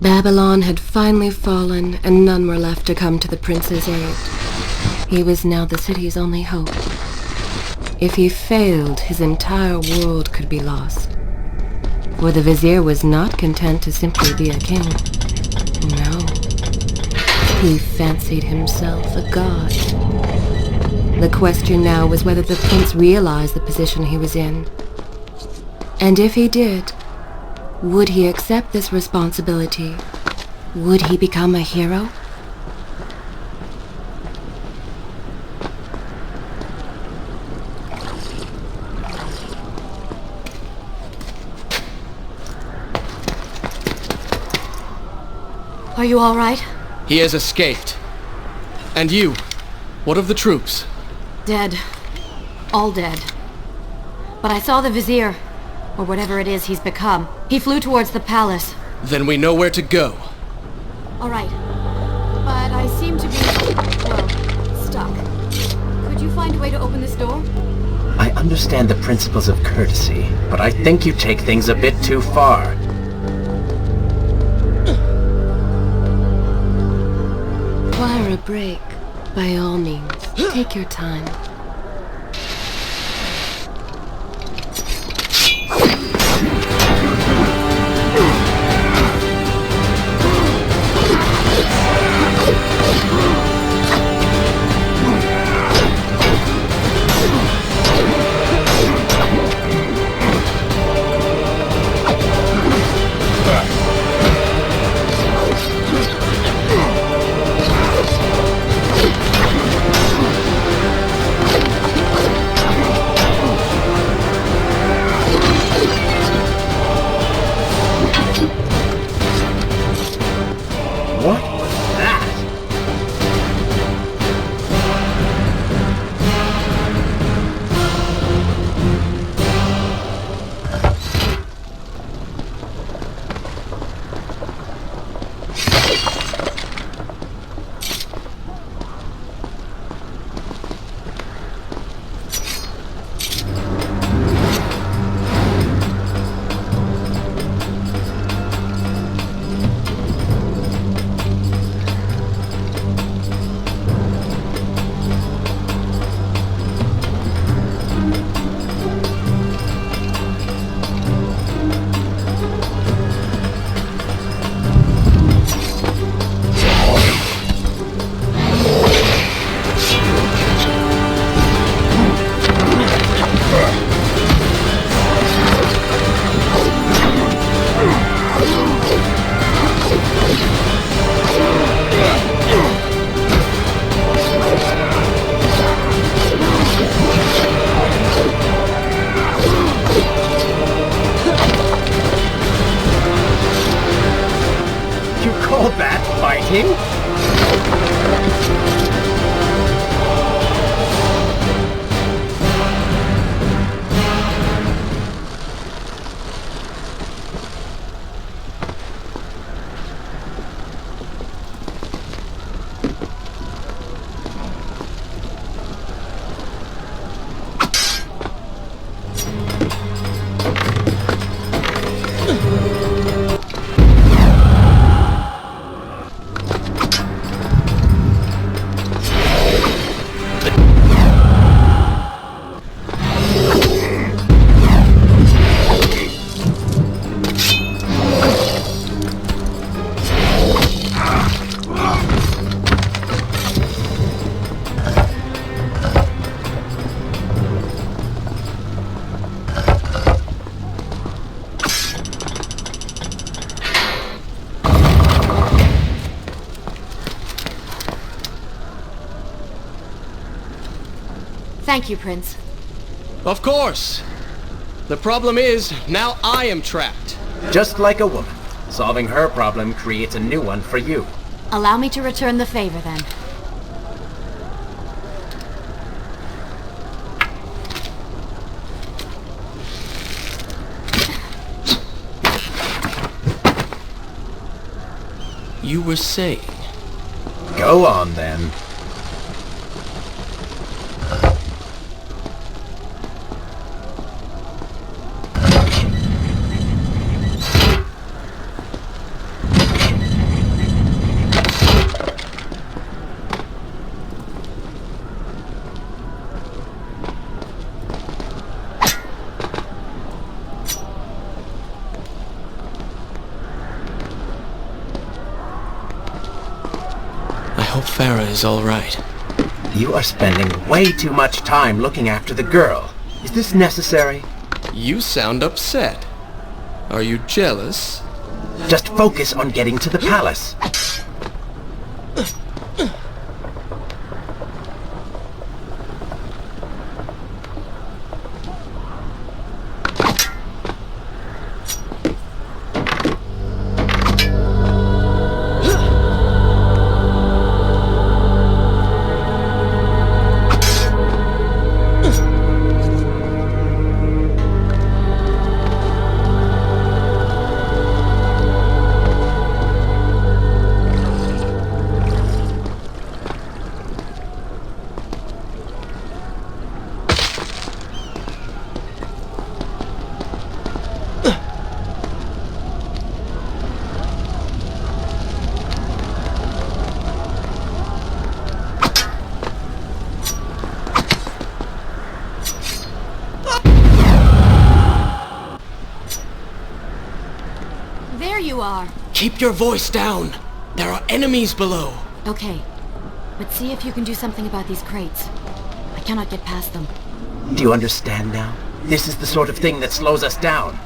Babylon had finally fallen, and none were left to come to the prince's aid. He was now the city's only hope. If he failed, his entire world could be lost. For the vizier was not content to simply be a king. No. He fancied himself a god. The question now was whether the prince realized the position he was in. And if he did, would he accept this responsibility? Would he become a hero? Are you all right? He has escaped. And you? What of the troops? Dead. All dead. But I saw the vizier, or whatever it is he's become. He flew towards the palace. Then we know where to go. All right. But I seem to be, well, stuck. Could you find a way to open this door? I understand the principles of courtesy, but I think you take things a bit too far. Require a break. By all means, take your time. Thank you, Prince. Of course. The problem is, now I am trapped. Just like a woman. Solving her problem creates a new one for you. Allow me to return the favor, then. You were saying? Go on, then. Farah is all right. You are spending way too much time looking after the girl. Is this necessary? You sound upset. Are you jealous? Just focus on getting to the palace. are. Keep your voice down. There are enemies below. Okay, but see if you can do something about these crates. I cannot get past them. Do you understand now? This is the sort of thing that slows us down.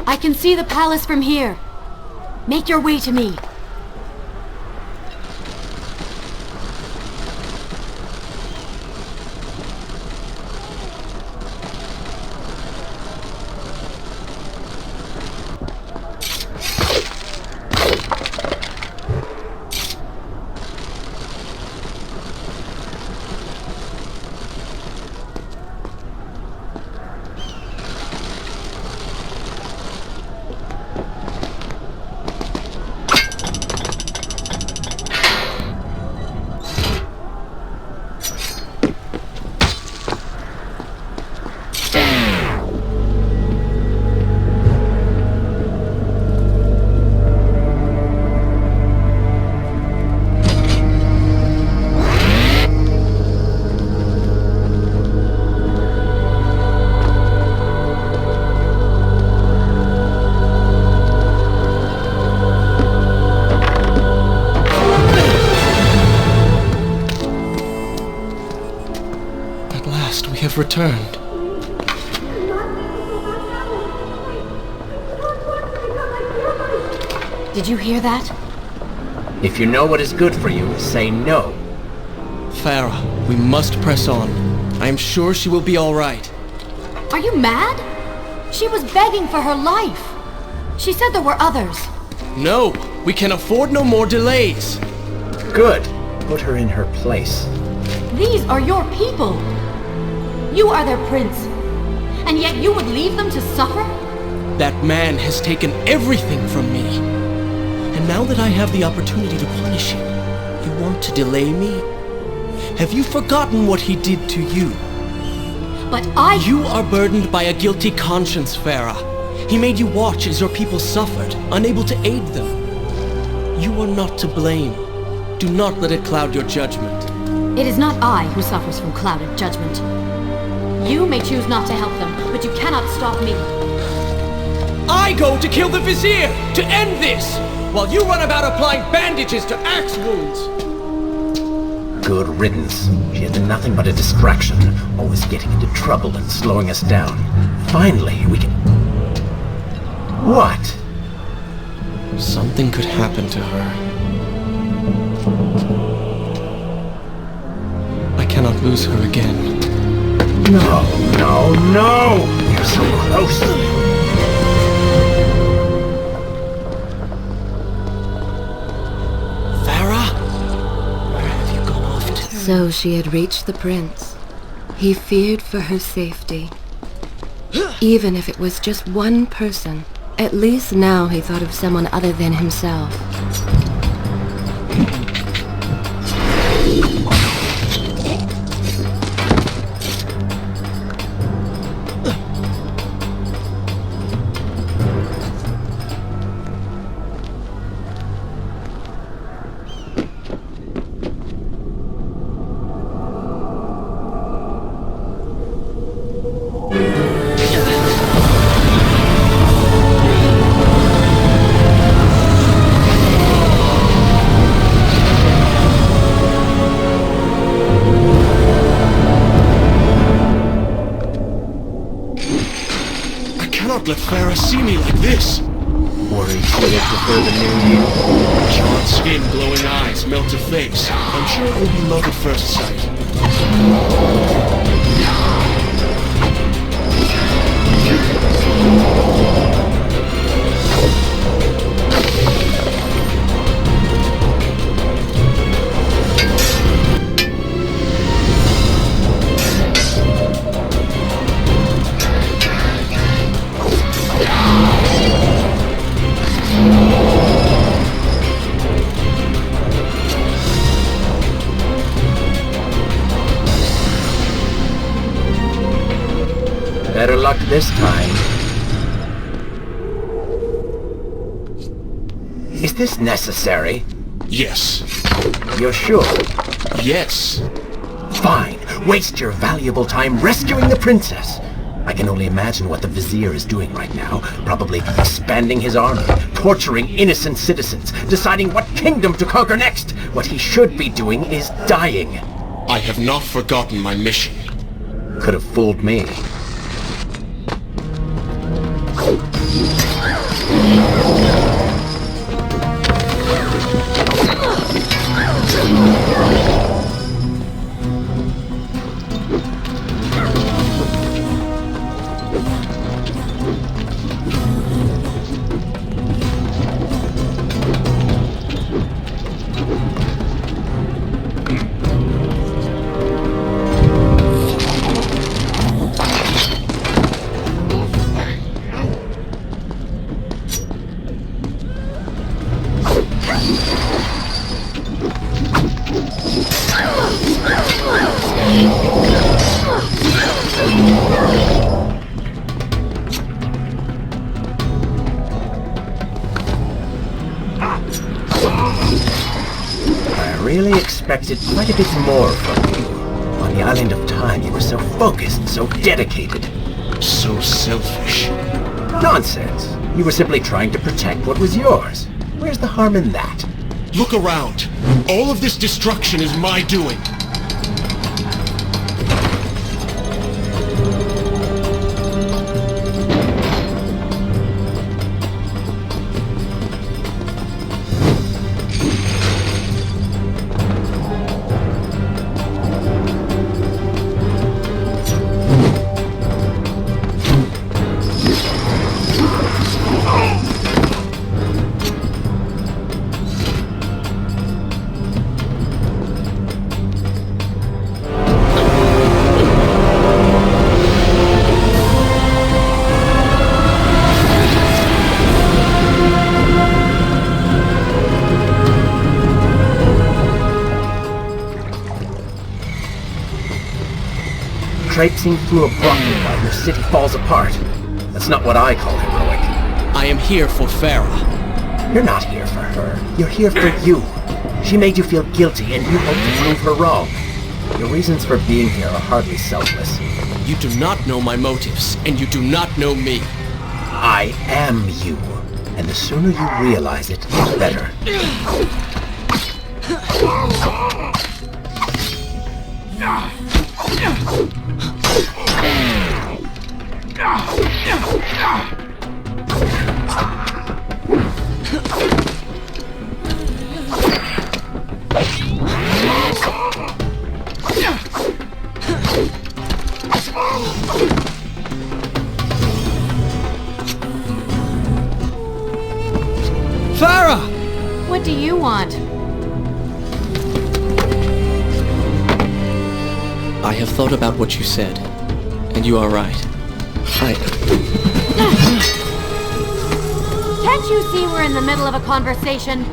I can see the palace from here. Make your way to me. Returned. Did you hear that? If you know what is good for you, say no. Farah, we must press on. I am sure she will be all right. Are you mad? She was begging for her life. She said there were others. No, we can afford no more delays. Good. Put her in her place. These are your people. You are their prince, and yet you would leave them to suffer? That man has taken everything from me. And now that I have the opportunity to punish him, you want to delay me? Have you forgotten what he did to you? But You are burdened by a guilty conscience, Farah. He made you watch as your people suffered, unable to aid them. You are not to blame. Do not let it cloud your judgment. It is not I who suffers from clouded judgment. You may choose not to help them, but you cannot stop me. I go to kill the Vizier, to end this! while you run about applying bandages to axe wounds! Good riddance. She has been nothing but a distraction, always getting into trouble and slowing us down. Finally, we can... What? Something could happen to her. I cannot lose her again. No, no, no! You're so close! So she had reached the prince. He feared for her safety. Even if it was just one person, at least now he thought of someone other than himself. Let Farah see me like this. Worried she would prefer the new you. Charred skin, glowing eyes, melted face. I'm sure it will be love at first sight. Better luck this time. Is this necessary? Yes. You're sure? Yes. Fine. Waste your valuable time rescuing the princess. I can only imagine what the vizier is doing right now. Probably expanding his army, torturing innocent citizens, deciding what kingdom to conquer next. What he should be doing is dying. I have not forgotten my mission. Could have fooled me. Expected quite a bit more from you. On the island of time, you were so focused, so dedicated. So selfish. Nonsense. You were simply trying to protect what was yours. Where's the harm in that? Look around. All of this destruction is my doing. Traipsing through a brothel while your city falls apart. That's not what I call heroic. I am here for Farah. You're not here for her. You're here for you. She made you feel guilty and you hope to prove her wrong. Your reasons for being here are hardly selfless. You do not know my motives, and you do not know me. I am you. and the sooner you realize it, the better. Farah! What do you want? I have thought about what you said, and you are right. Can't you see we're in the middle of a conversation?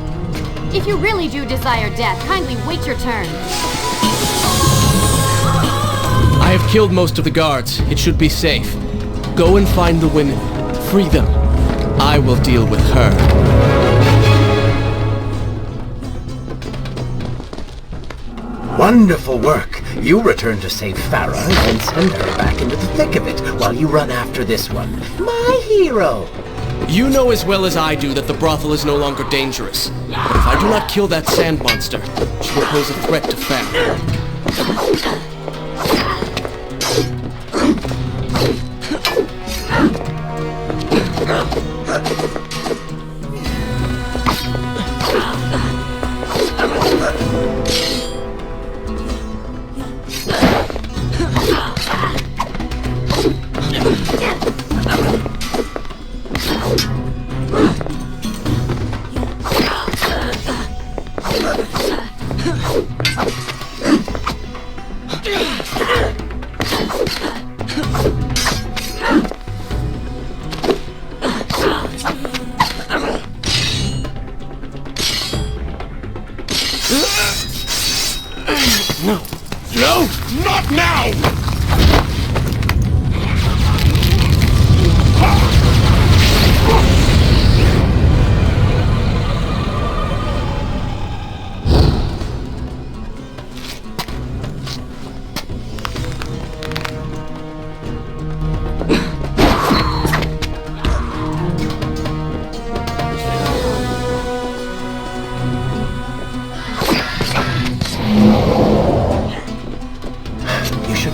If you really do desire death, kindly wait your turn. I have killed most of the guards. It should be safe. Go and find the women. Free them. I will deal with her. Wonderful work. You return to save Farah and send her back into the thick of it while you run after this one. My hero! You know as well as I do that the brothel is no longer dangerous. But if I do not kill that sand monster, she will pose a threat to Farah. No, not now!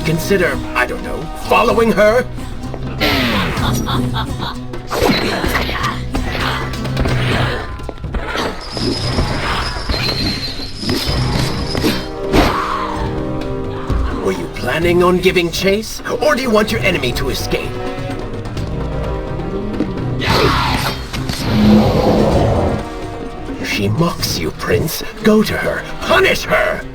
Consider, I don't know, following her? Were you planning on giving chase? Or do you want your enemy to escape? She mocks you, Prince. Go to her. Punish her!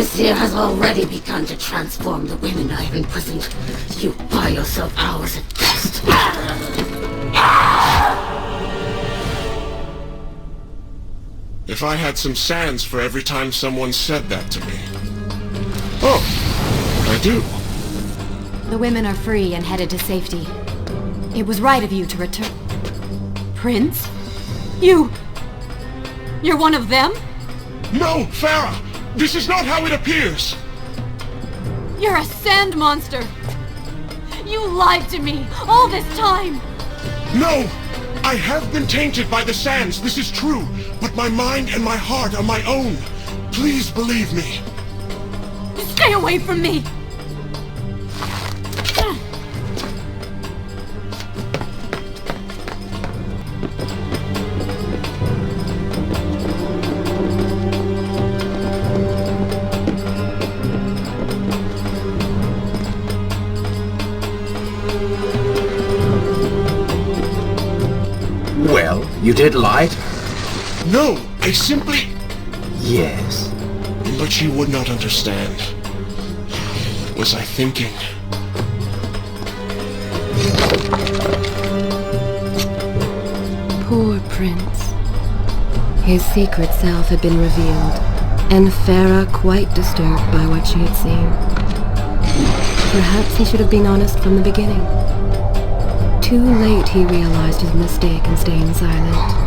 Vizier has already begun to transform the women I have imprisoned. You buy yourself hours at best. If I had some sands for every time someone said that to me. Oh, I do. The women are free and headed to safety. It was right of you to return. Prince? You're one of them? No, Farah! This is not how it appears! You're a sand monster! You lied to me all this time! No! I have been tainted by the sands, this is true, but my mind and my heart are my own. Please believe me. Stay away from me! Well, you did lie to her. No, I simply... Yes. But she would not understand. What was I thinking? Poor Prince. His secret self had been revealed, and Farah quite disturbed by what she had seen. Perhaps he should have been honest from the beginning. Too late he realized his mistake in staying silent.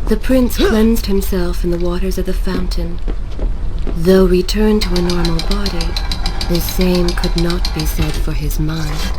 The prince cleansed himself in the waters of the fountain. Though returned to a normal body, the same could not be said for his mind.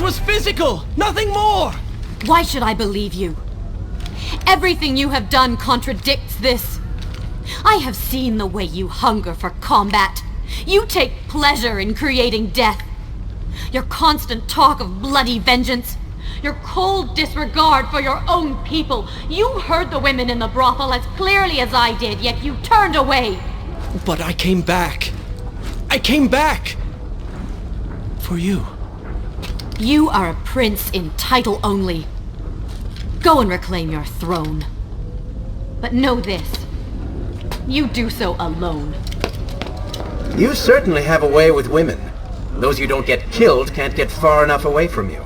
was physical, nothing more! Why should I believe you? Everything you have done contradicts this. I have seen the way you hunger for combat. You take pleasure in creating death. Your constant talk of bloody vengeance. Your cold disregard for your own people. You heard the women in the brothel as clearly as I did, yet you turned away. But I came back. I came back! For you. You are a prince in title only. Go and reclaim your throne. But know this. You do so alone. You certainly have a way with women. Those who don't get killed can't get far enough away from you.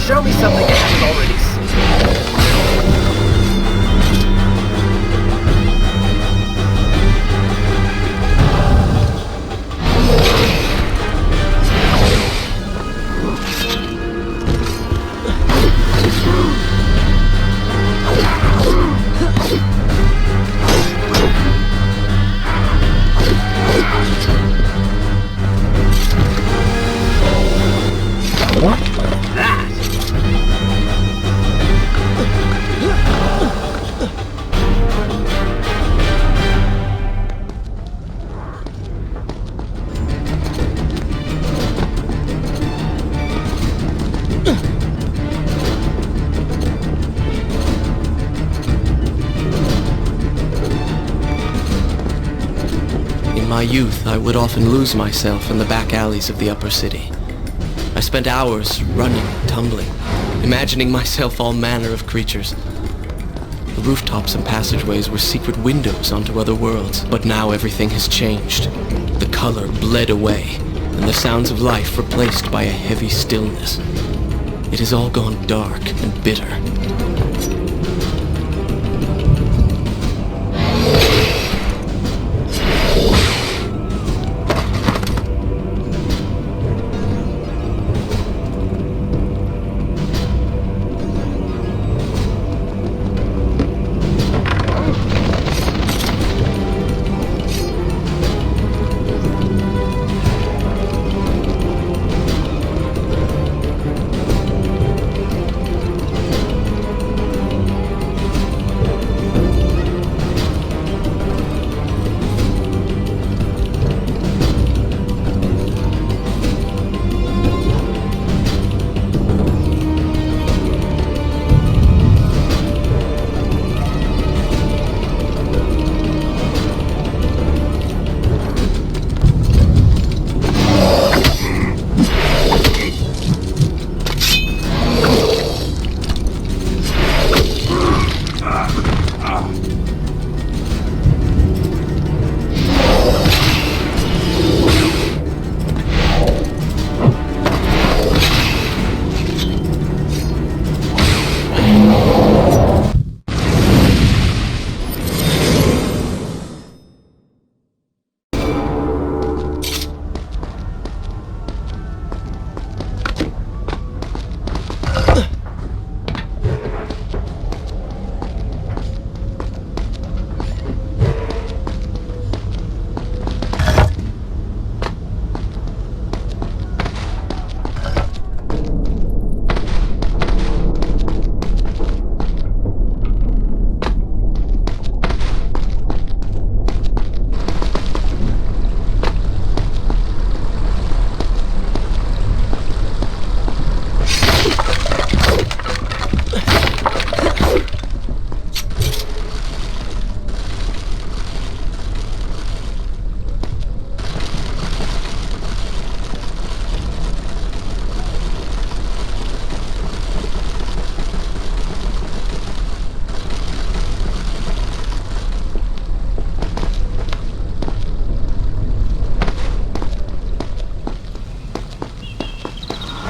Show me something I haven't already What was that? In my youth, I would often lose myself in the back alleys of the upper city. I spent hours running, tumbling, imagining myself all manner of creatures. The rooftops and passageways were secret windows onto other worlds, but now everything has changed. The color bled away, and the sounds of life replaced by a heavy stillness. It has all gone dark and bitter.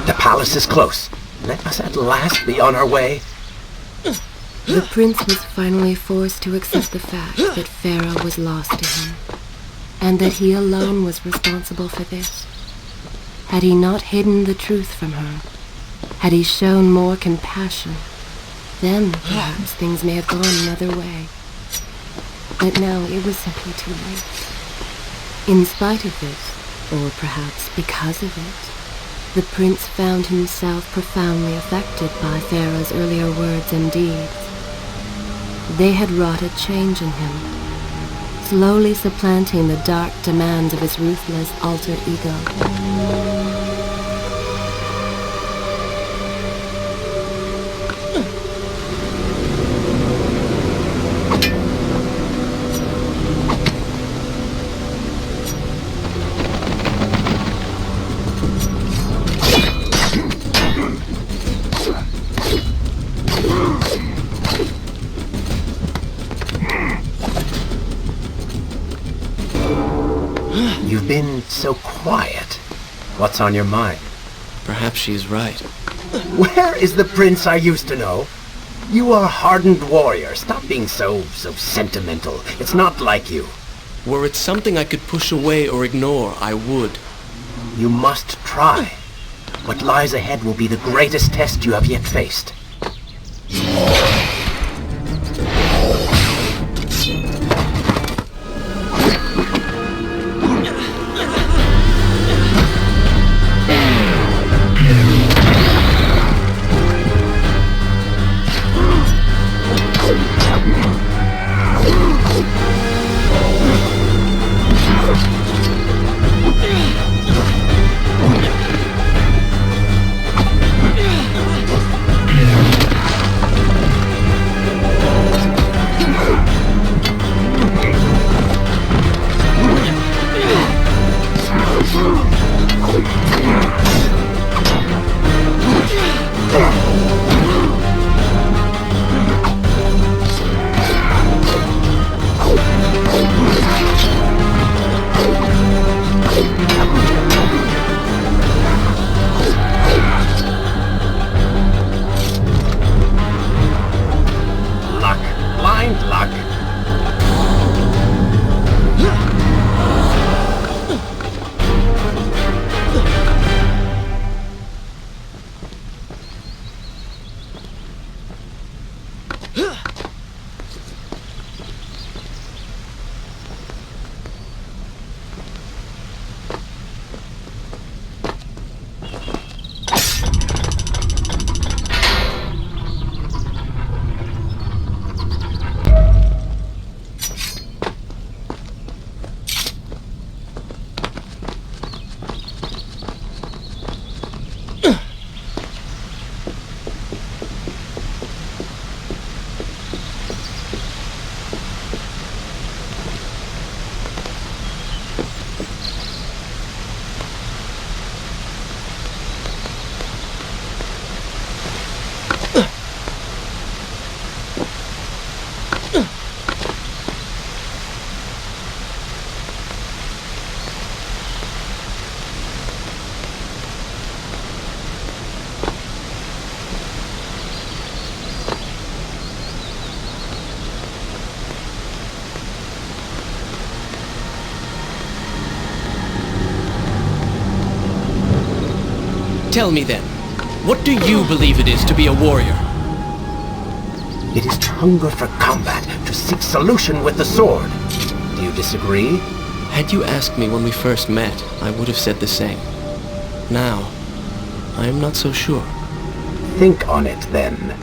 The palace is close. Let us at last be on our way. The prince was finally forced to accept the fact that Farah was lost to him, and that he alone was responsible for this. Had he not hidden the truth from her, had he shown more compassion, then perhaps things may have gone another way. But now it was simply too late. In spite of this, or perhaps because of it, the prince found himself profoundly affected by Farah's earlier words and deeds. They had wrought a change in him, slowly supplanting the dark demands of his ruthless alter ego. You've been so quiet. What's on your mind? Perhaps she's right. Where is the prince I used to know? You are a hardened warrior. Stop being so sentimental. It's not like you. Were it something I could push away or ignore, I would. You must try. What lies ahead will be the greatest test you have yet faced. Tell me then, what do you believe it is to be a warrior? It is to hunger for combat, to seek solution with the sword. Do you disagree? Had you asked me when we first met, I would have said the same. Now, I am not so sure. Think on it then.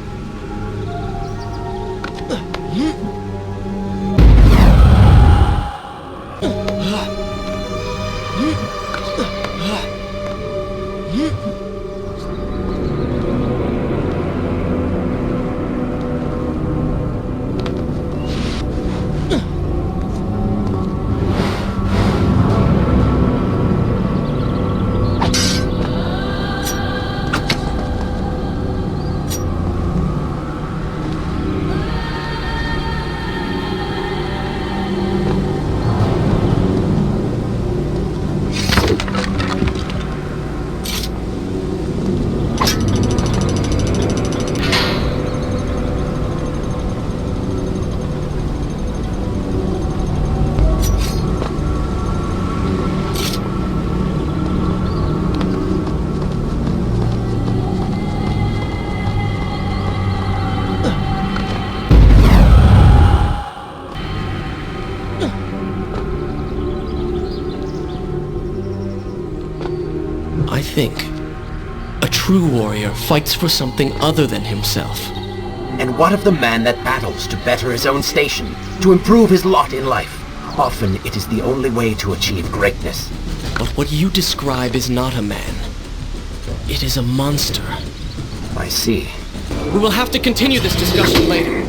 think. A true warrior fights for something other than himself. And what of the man that battles to better his own station, to improve his lot in life? Often it is the only way to achieve greatness. But what you describe is not a man. It is a monster. I see. We will have to continue this discussion later.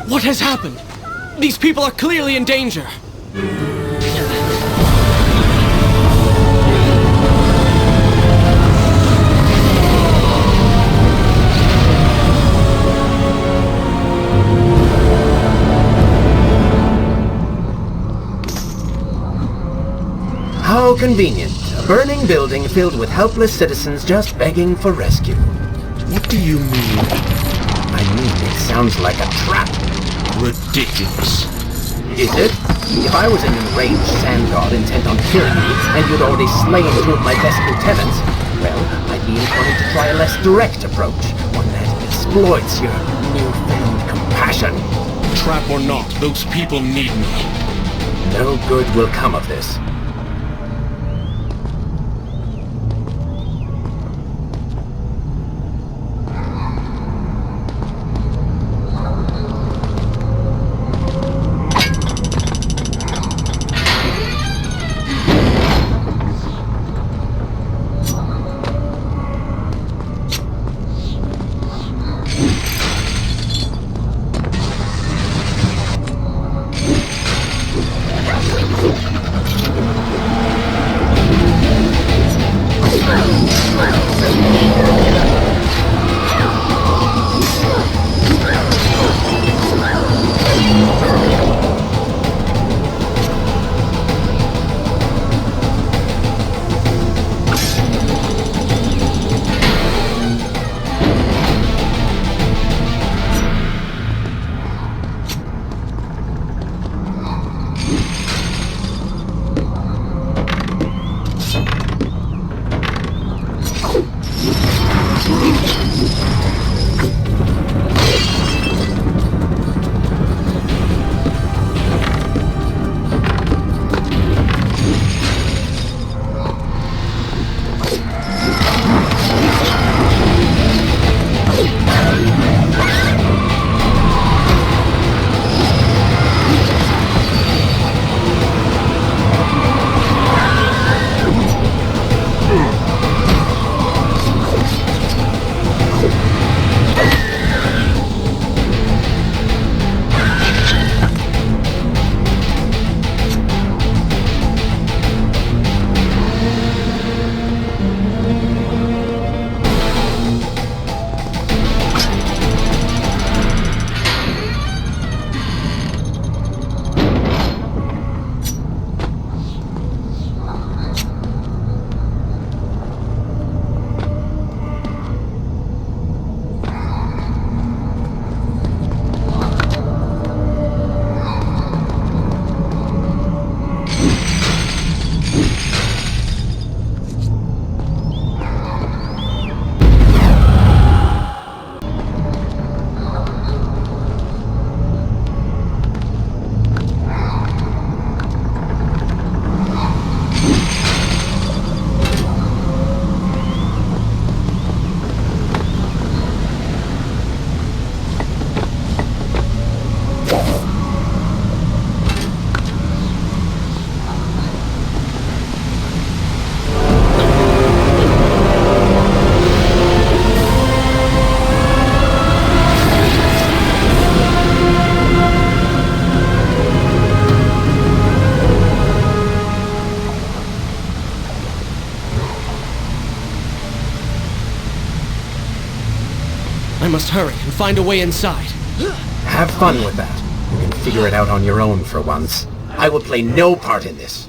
What has happened? These people are clearly in danger. How convenient. A burning building filled with helpless citizens just begging for rescue. What do you mean? I mean, it sounds like a trap. Ridiculous. Is it? If I was an enraged sand god intent on killing you, and you'd already slain two of my best lieutenants, well, I'd be inclined to try a less direct approach, one that exploits your newfound compassion. Trap or not, those people need me. No good will come of this. I must hurry and find a way inside. Have fun with that. You can figure it out on your own for once. I will play no part in this.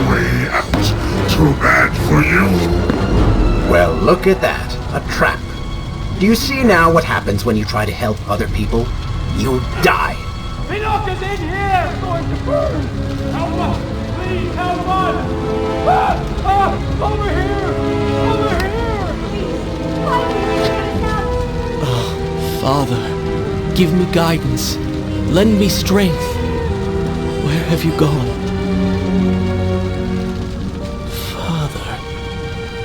way out. Too bad for you. Well, look at that. A trap. Do you see now what happens when you try to help other people? You die. Pinocchio's in here! We're going to burn! Help us! Please help us! Over here! Over here! Father, give me guidance. Lend me strength. Where have you gone? Father,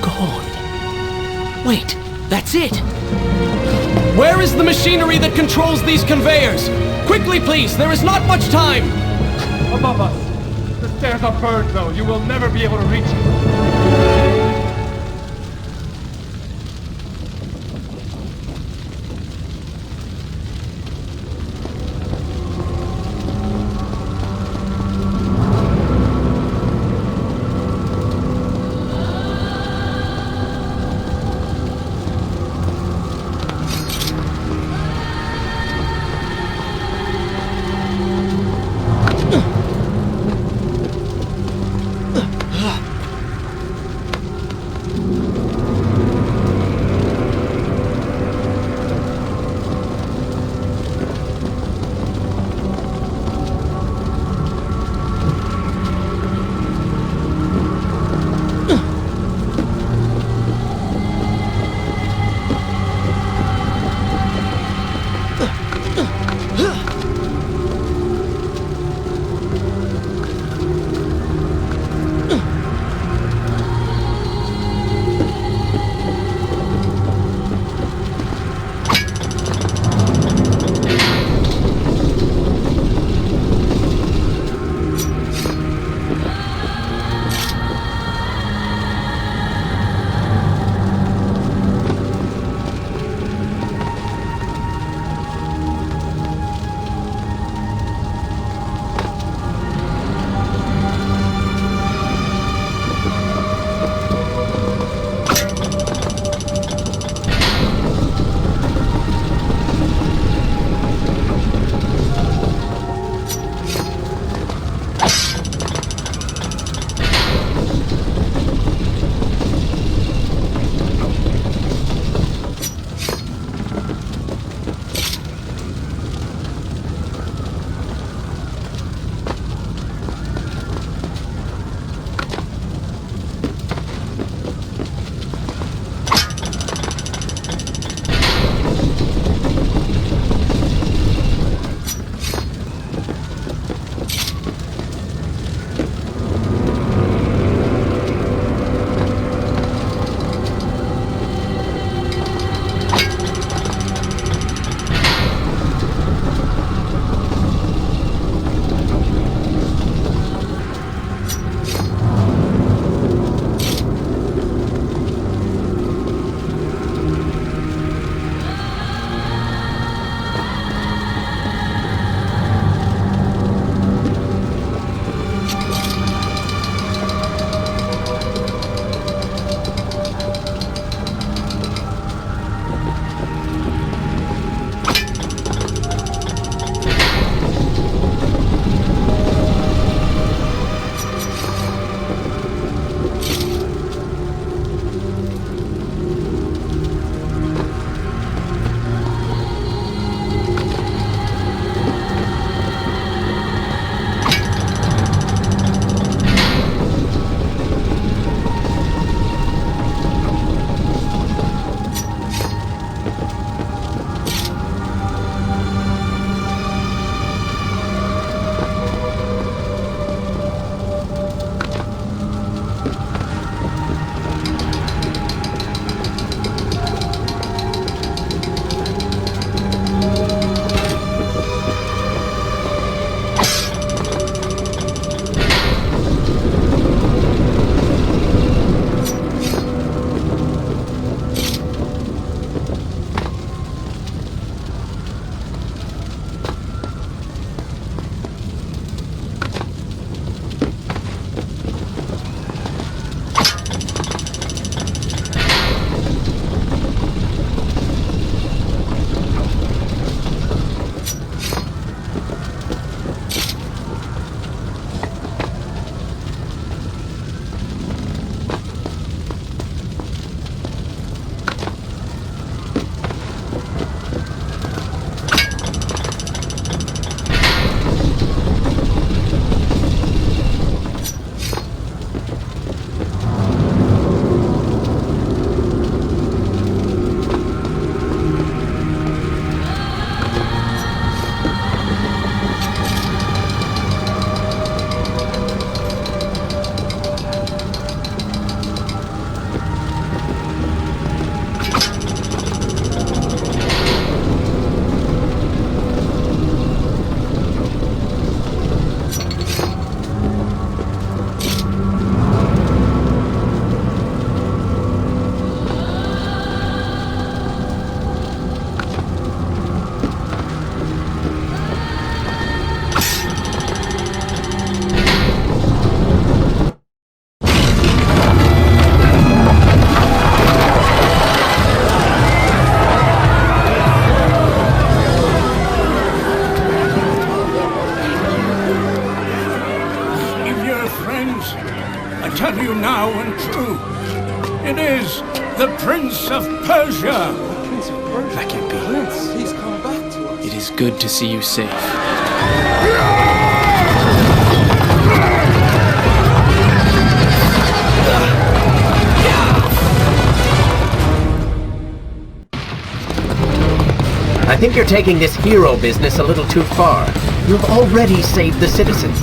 gone. Wait, that's it! Where is the machinery that controls these conveyors? Quickly, please, there is not much time! Above us! The stairs are burned, though. You will never be able to reach it. you now and true. It is the Prince of Persia. That can't be. Prince, he's come back to us. It is good to see you safe. I think you're taking this hero business a little too far. You've already saved the citizens.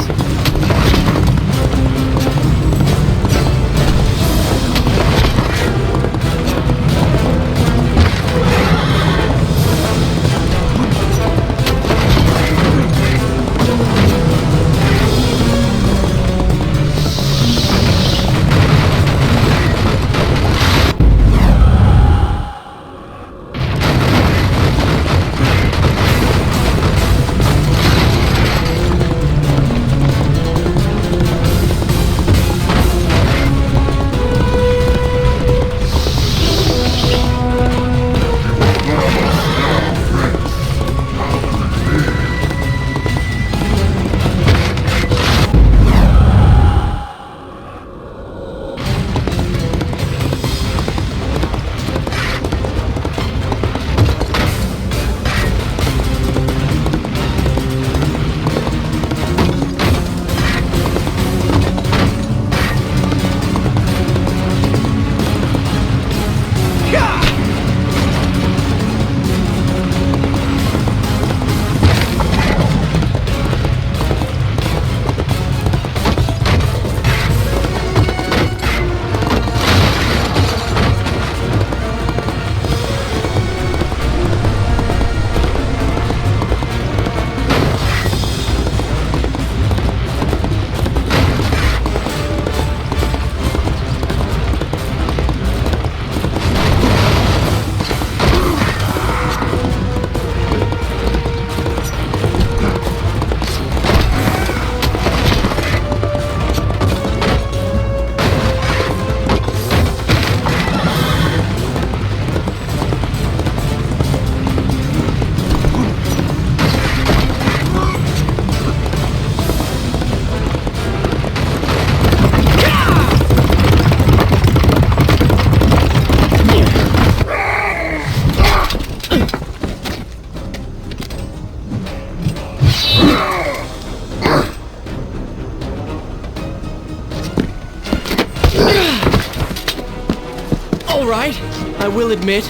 All right, I will admit,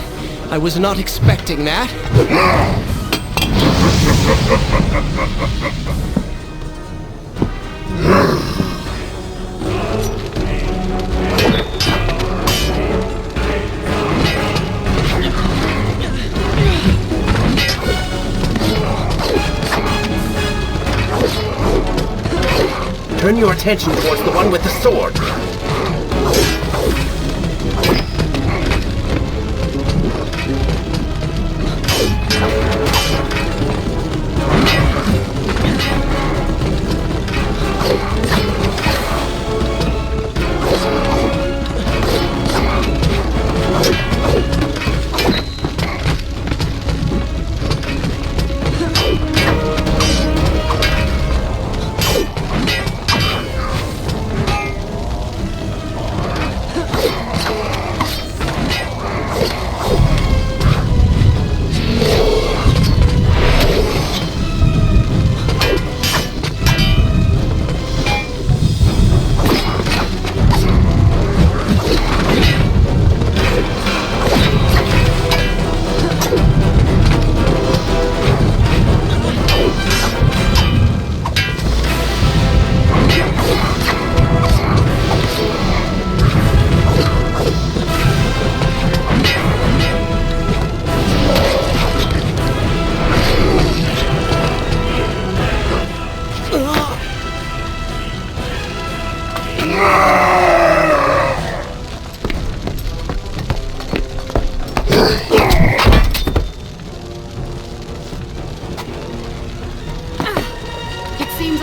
I was not expecting that. Turn your attention towards the one with the sword.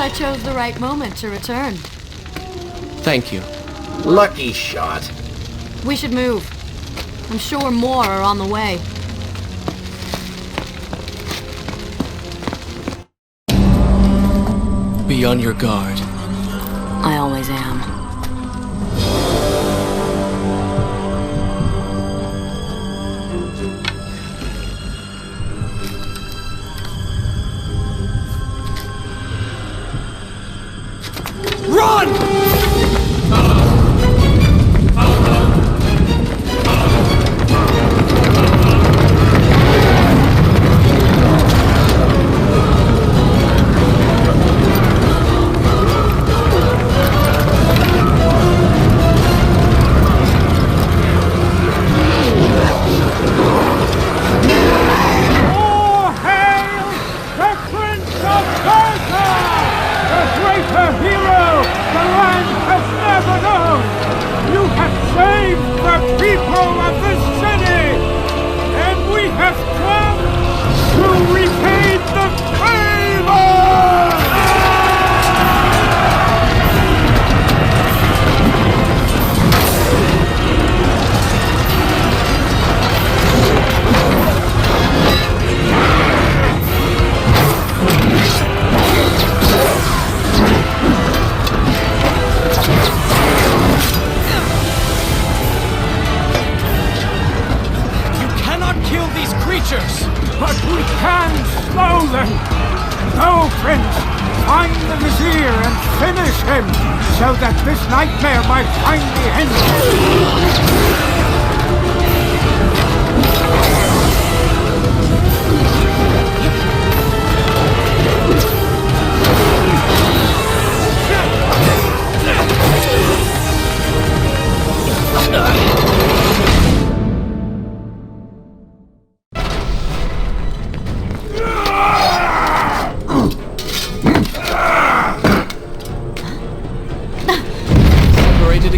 I chose the right moment to return. Thank you. Lucky shot. We should move. I'm sure more are on the way. Be on your guard. I always am. ذاته! The greater hero the land has never known! You have saved the people of this city! And we have come to repay the favor! Kill these creatures! But we can slow them! Go, Prince! Find the Vizier and finish him, so that this nightmare might finally end!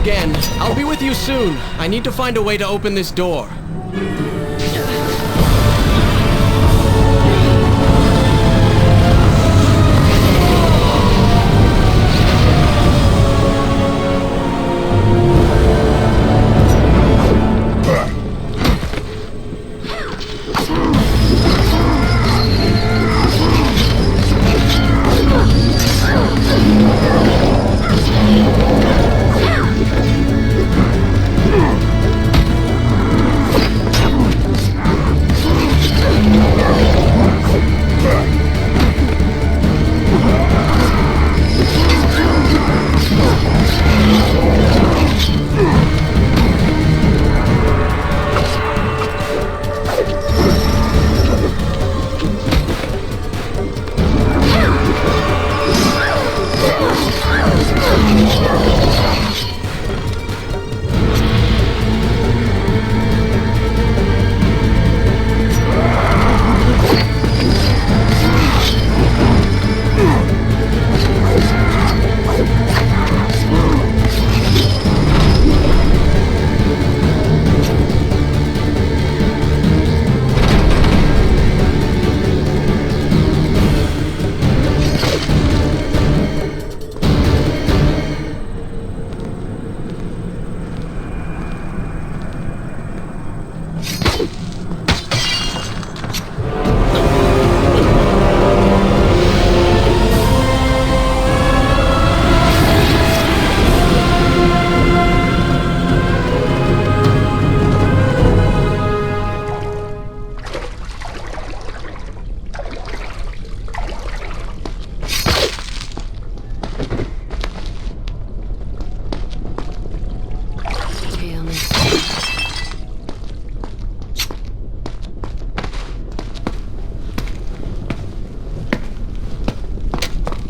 Again. I'll be with you soon. I need to find a way to open this door.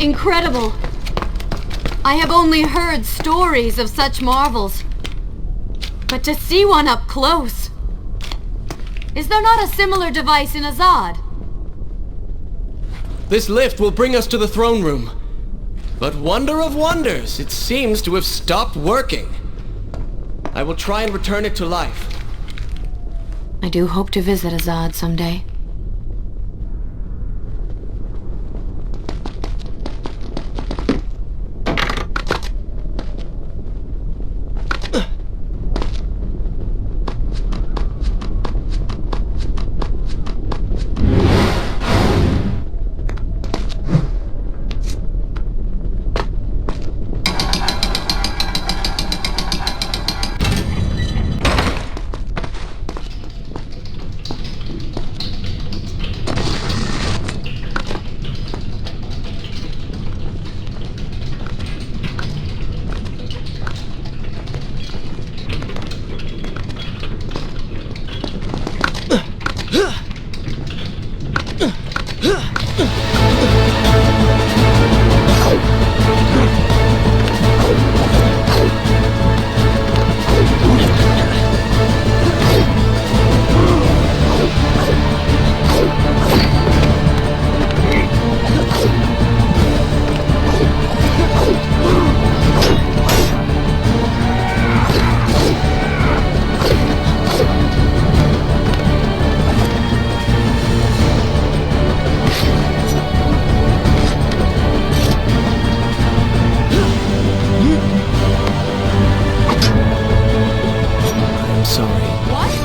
Incredible! I have only heard stories of such marvels. But to see one up close... Is there not a similar device in Azad? This lift will bring us to the throne room. But wonder of wonders, it seems to have stopped working. I will try and return it to life. I do hope to visit Azad someday.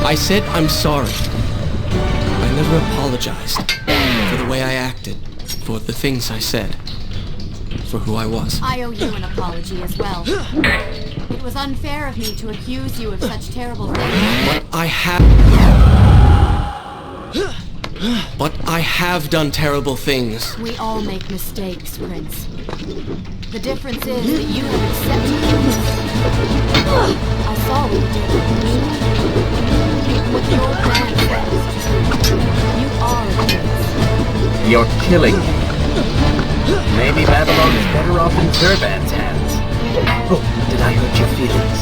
I said I'm sorry. I never apologized for the way I acted, for the things I said, for who I was. I owe you an apology as well. It was unfair of me to accuse you of such terrible things. But I have done terrible things. We all make mistakes, Prince. The difference is that you have accepted them. I saw what you did. What your plan says. You are a prince. You're killing me. Maybe Babylon is better off in Turban's hands. Oh, did I hurt your feelings?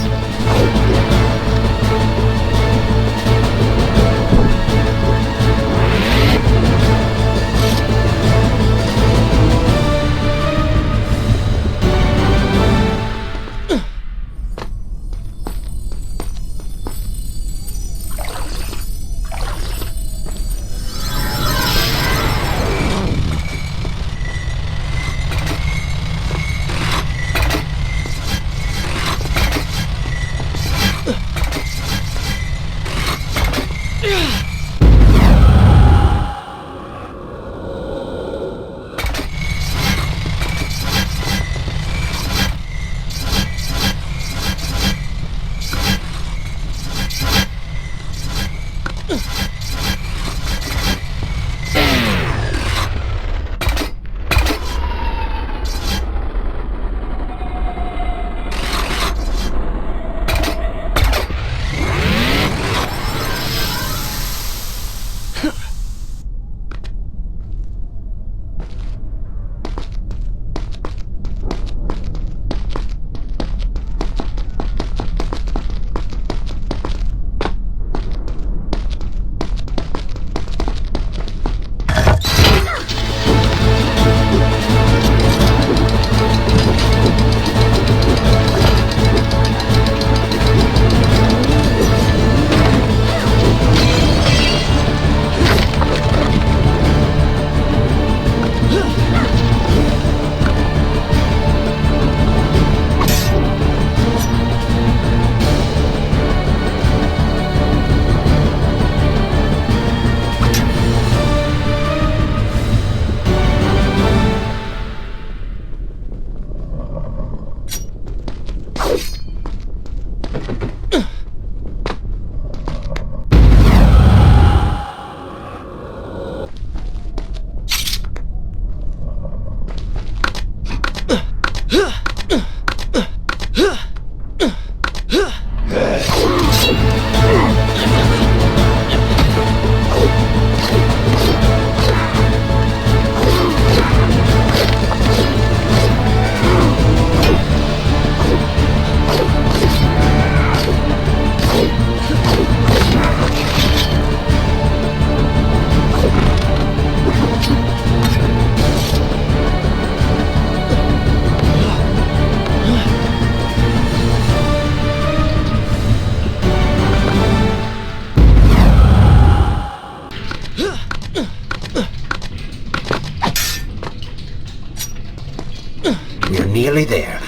nearly there.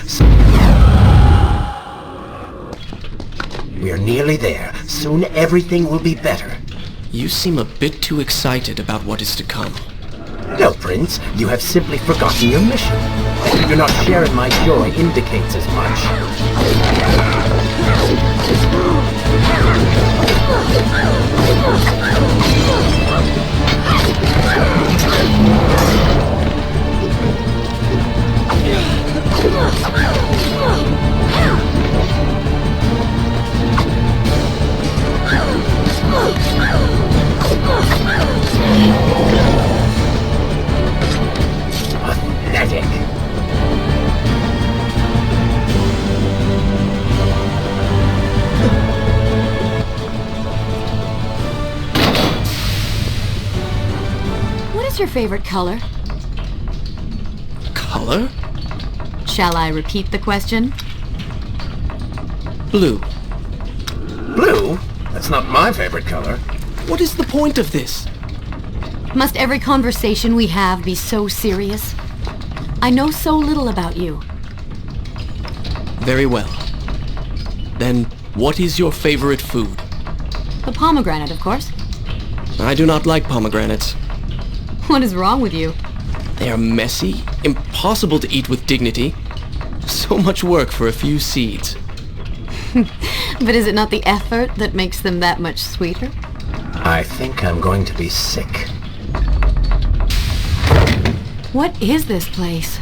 We're nearly there. Soon everything will be better. You seem a bit too excited about what is to come. No, Prince. You have simply forgotten your mission. That you do not share in my joy indicates as much. Pathetic. What is your favorite color? Color? Shall I repeat the question? Blue. Blue? That's not my favorite color. What is the point of this? Must every conversation we have be so serious? I know so little about you. Very well. Then, what is your favorite food? The pomegranate, of course. I do not like pomegranates. What is wrong with you? They are messy, impossible to eat with dignity. So much work for a few seeds. But is it not the effort that makes them that much sweeter? I think I'm going to be sick. What is this place?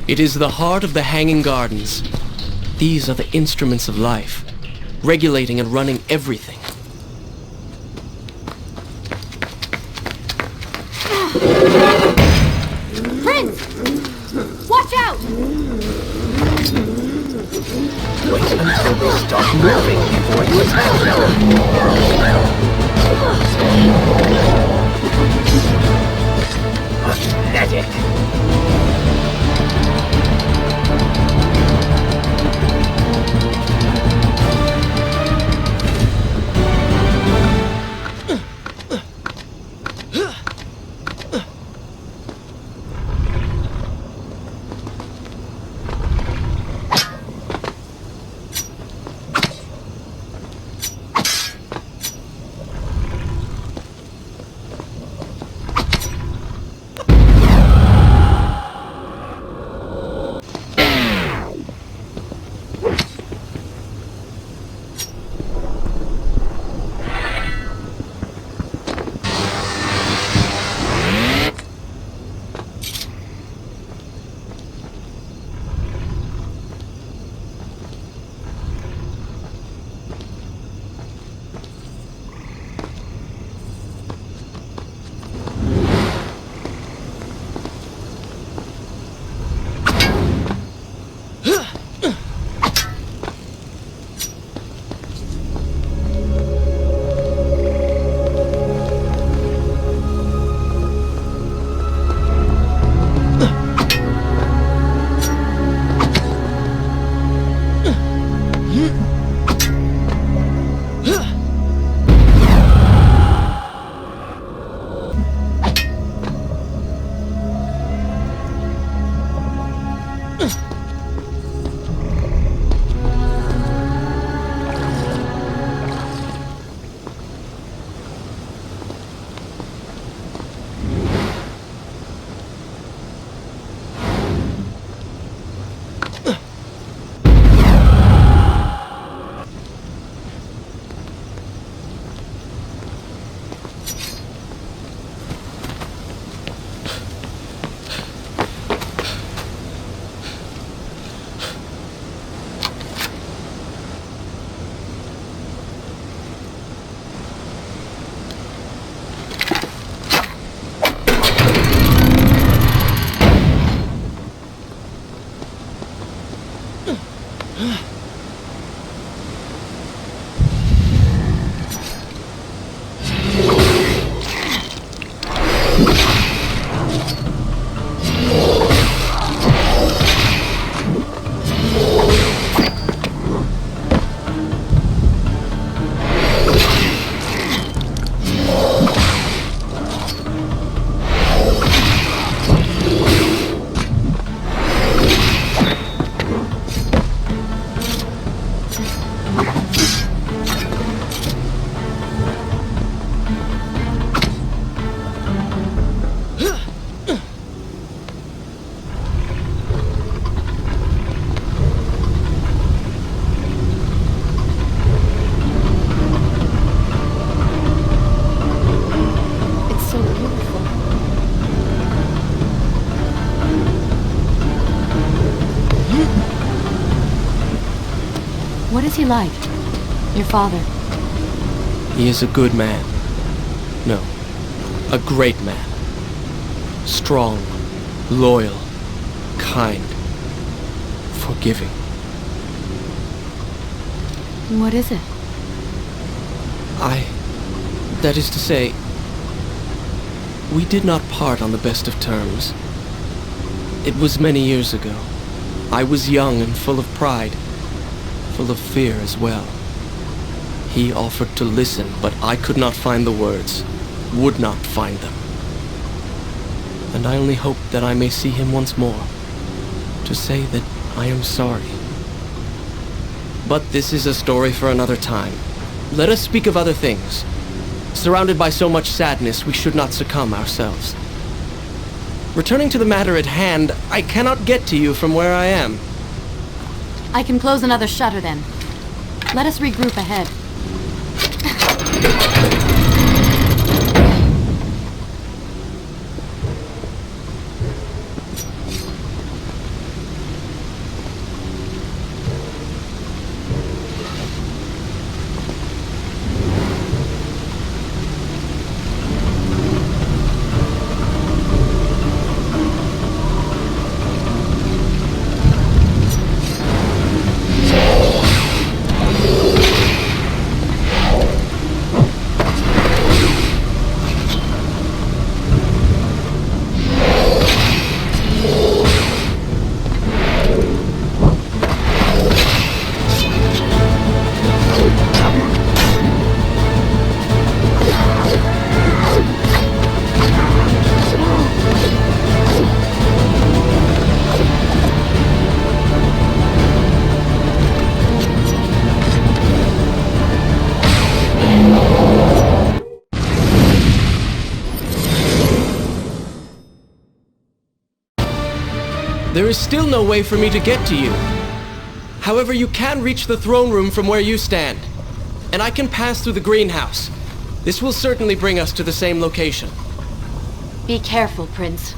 It is the heart of the Hanging Gardens. These are the instruments of life, regulating and running everything. Prince! Watch out! Wait until they start moving before you attack them. Pathetic. What is he like? Your father? He is a good man. No, a great man. Strong, loyal, kind, forgiving. What is it? That is to say, we did not part on the best of terms. It was many years ago. I was young and full of pride, full of fear as well. He offered to listen, but I could not find the words, would not find them. And I only hope that I may see him once more, to say that I am sorry. But this is a story for another time. Let us speak of other things. Surrounded by so much sadness, we should not succumb ourselves. Returning to the matter at hand, I cannot get to you from where I am. I can close another shutter then. Let us regroup ahead. There is still no way for me to get to you. However, you can reach the throne room from where you stand. And I can pass through the greenhouse. This will certainly bring us to the same location. Be careful, Prince.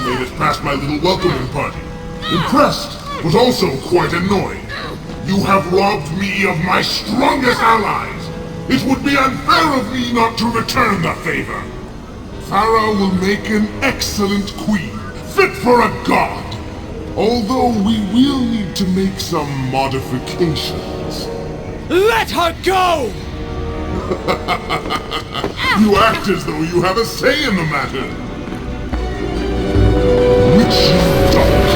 made it past my little welcoming party. Impressed, but also quite annoyed. You have robbed me of my strongest allies. It would be unfair of me not to return the favor. Farah will make an excellent queen, fit for a god. Although we will need to make some modifications. Let her go! You act as though you have a say in the matter. Which you don't.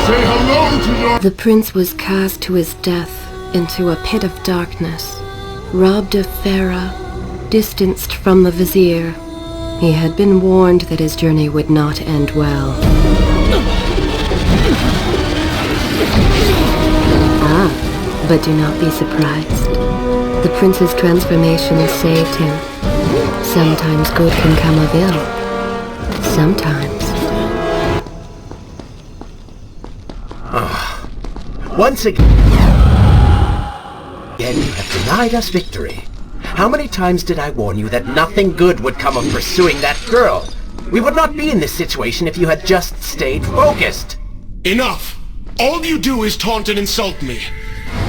Say hello to your... The prince was cast to his death into a pit of darkness, robbed of Farah, distanced from the vizier. He had been warned that his journey would not end well. But do not be surprised. The prince's transformation saved him. Sometimes good can come of ill. Sometimes. Once again, you have denied us victory. How many times did I warn you that nothing good would come of pursuing that girl? We would not be in this situation if you had just stayed focused. Enough! All you do is taunt and insult me.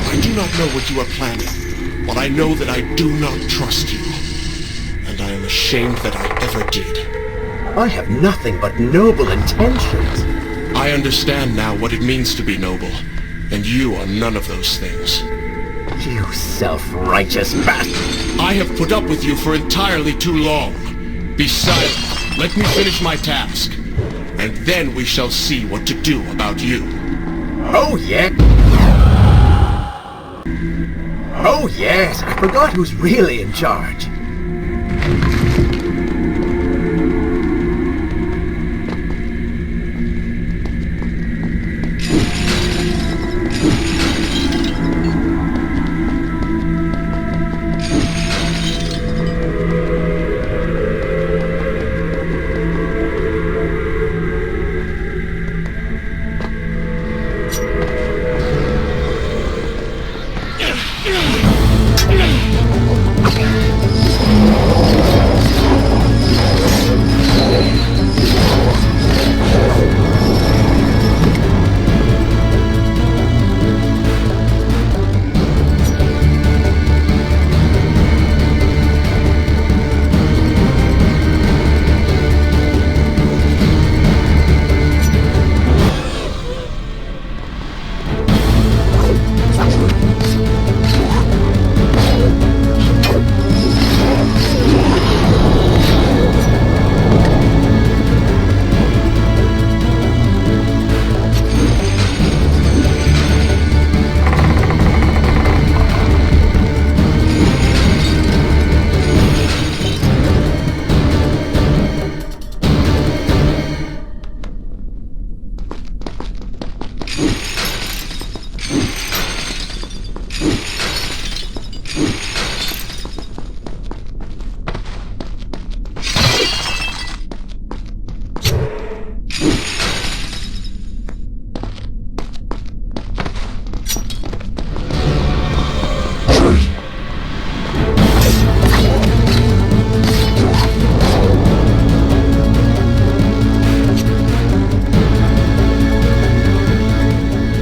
I do not know what you are planning, but I know that I do not trust you. And I am ashamed that I ever did. I have nothing but noble intentions. I understand now what it means to be noble, and you are none of those things. You self-righteous bastard. I have put up with you for entirely too long. Be silent. Let me finish my task. And then we shall see what to do about you. Oh, yeah? Oh, yes. I forgot who's really in charge.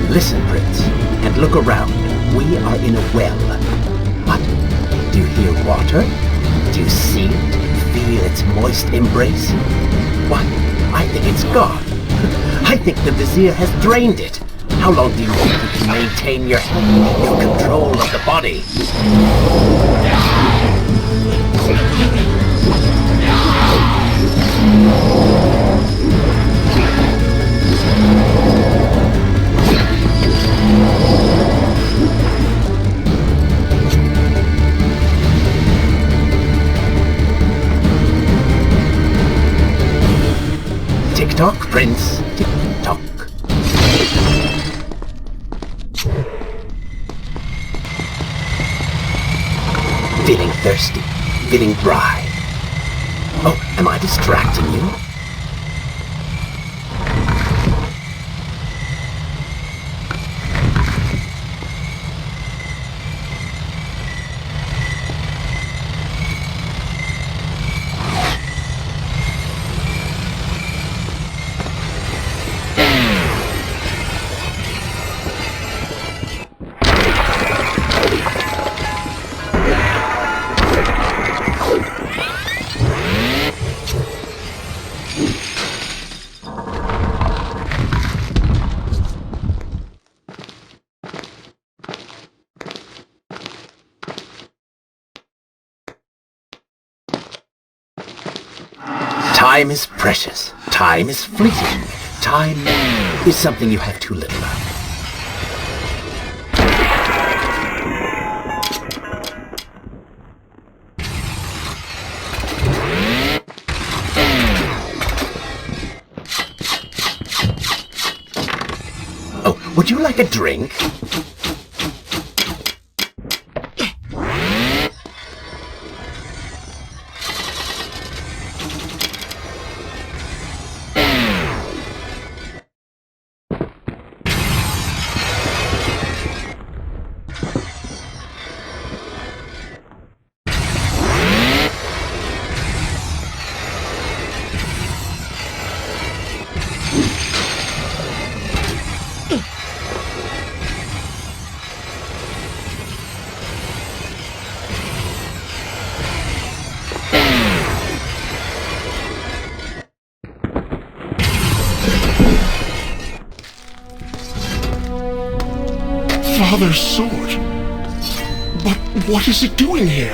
Listen, Prince, and look around. We are in a well. What? Do you hear water? Do you see it? Do you feel its moist embrace? What? I think it's gone. I think the Vizier has drained it. How long do you think you can maintain your control of the body? Tick-tock, Prince. Tick-tock. Feeling thirsty. Feeling dry. Oh, am I distracting you? Time is precious. Time is fleeting. Time is something you have too little of. Oh, would you like a drink? Father's sword. But what is it doing here?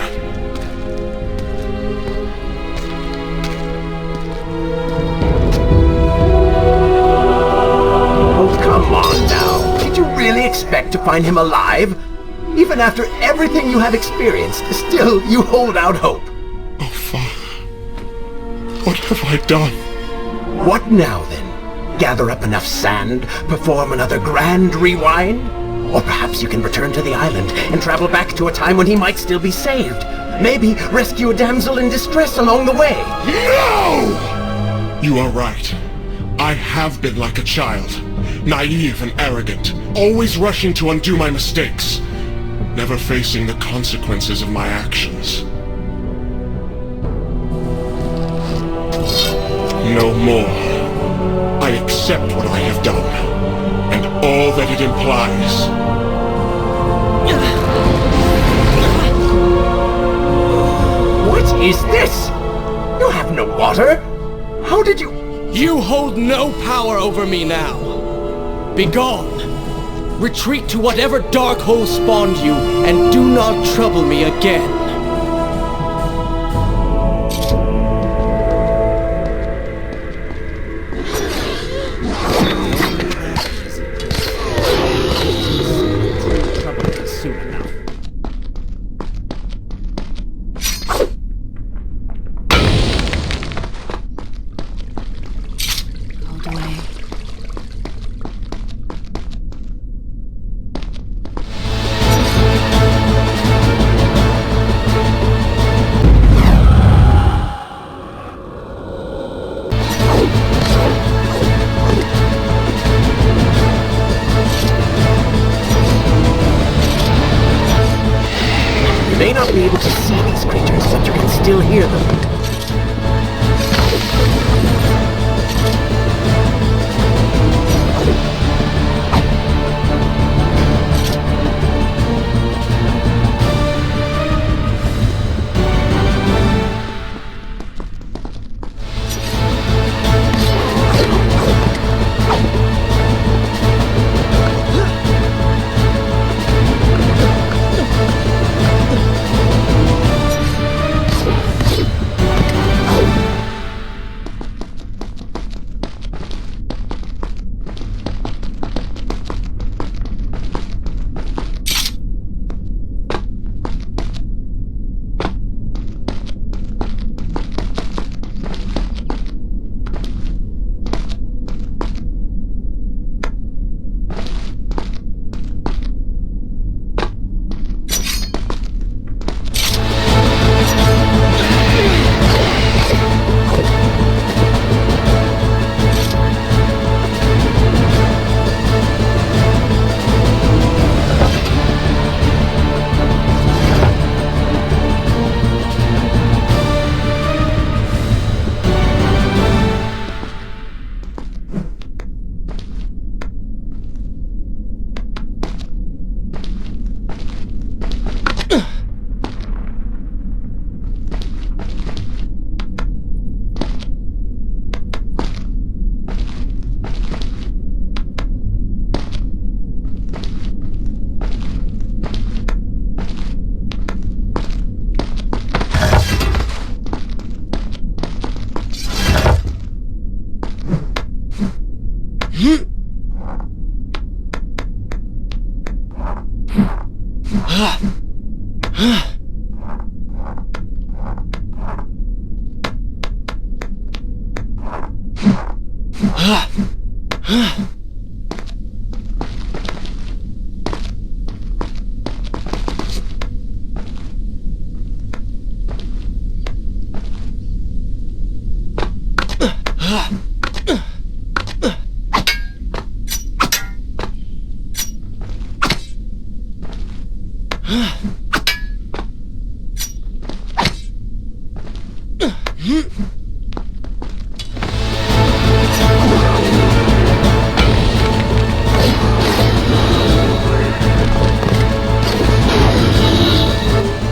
Oh, come on now. Did you really expect to find him alive? Even after everything you have experienced, still you hold out hope. Oh, Father. What have I done? What now, then? Gather up enough sand, perform another grand rewind? Or perhaps you can return to the island and travel back to a time when he might still be saved. Maybe rescue a damsel in distress along the way. No! You are right. I have been like a child. Naive and arrogant. Always rushing to undo my mistakes. Never facing the consequences of my actions. No more. I accept what I have done. And all that it implies. What is this? You have no water? How did you... You hold no power over me now. Begone. Retreat to whatever dark hole spawned you, and do not trouble me again.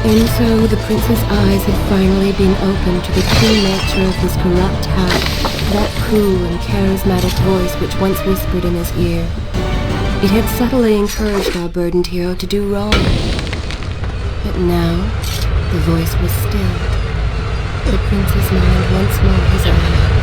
And so the prince's eyes had finally been opened to the true nature of his corrupt heart, that cool and charismatic voice which once whispered in his ear. It had subtly encouraged our burdened hero to do wrong. But now, the voice was stilled. The prince's mind once more his own.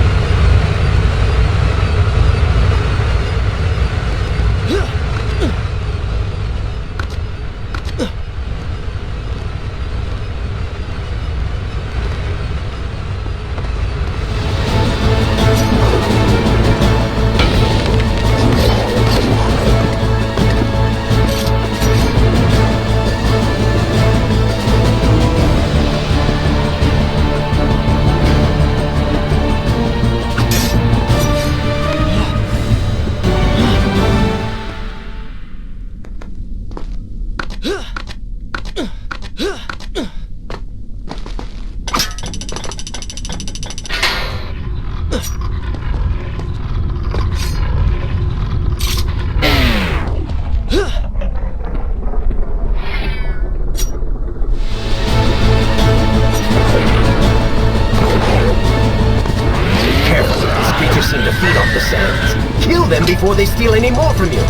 Before they steal any more from you.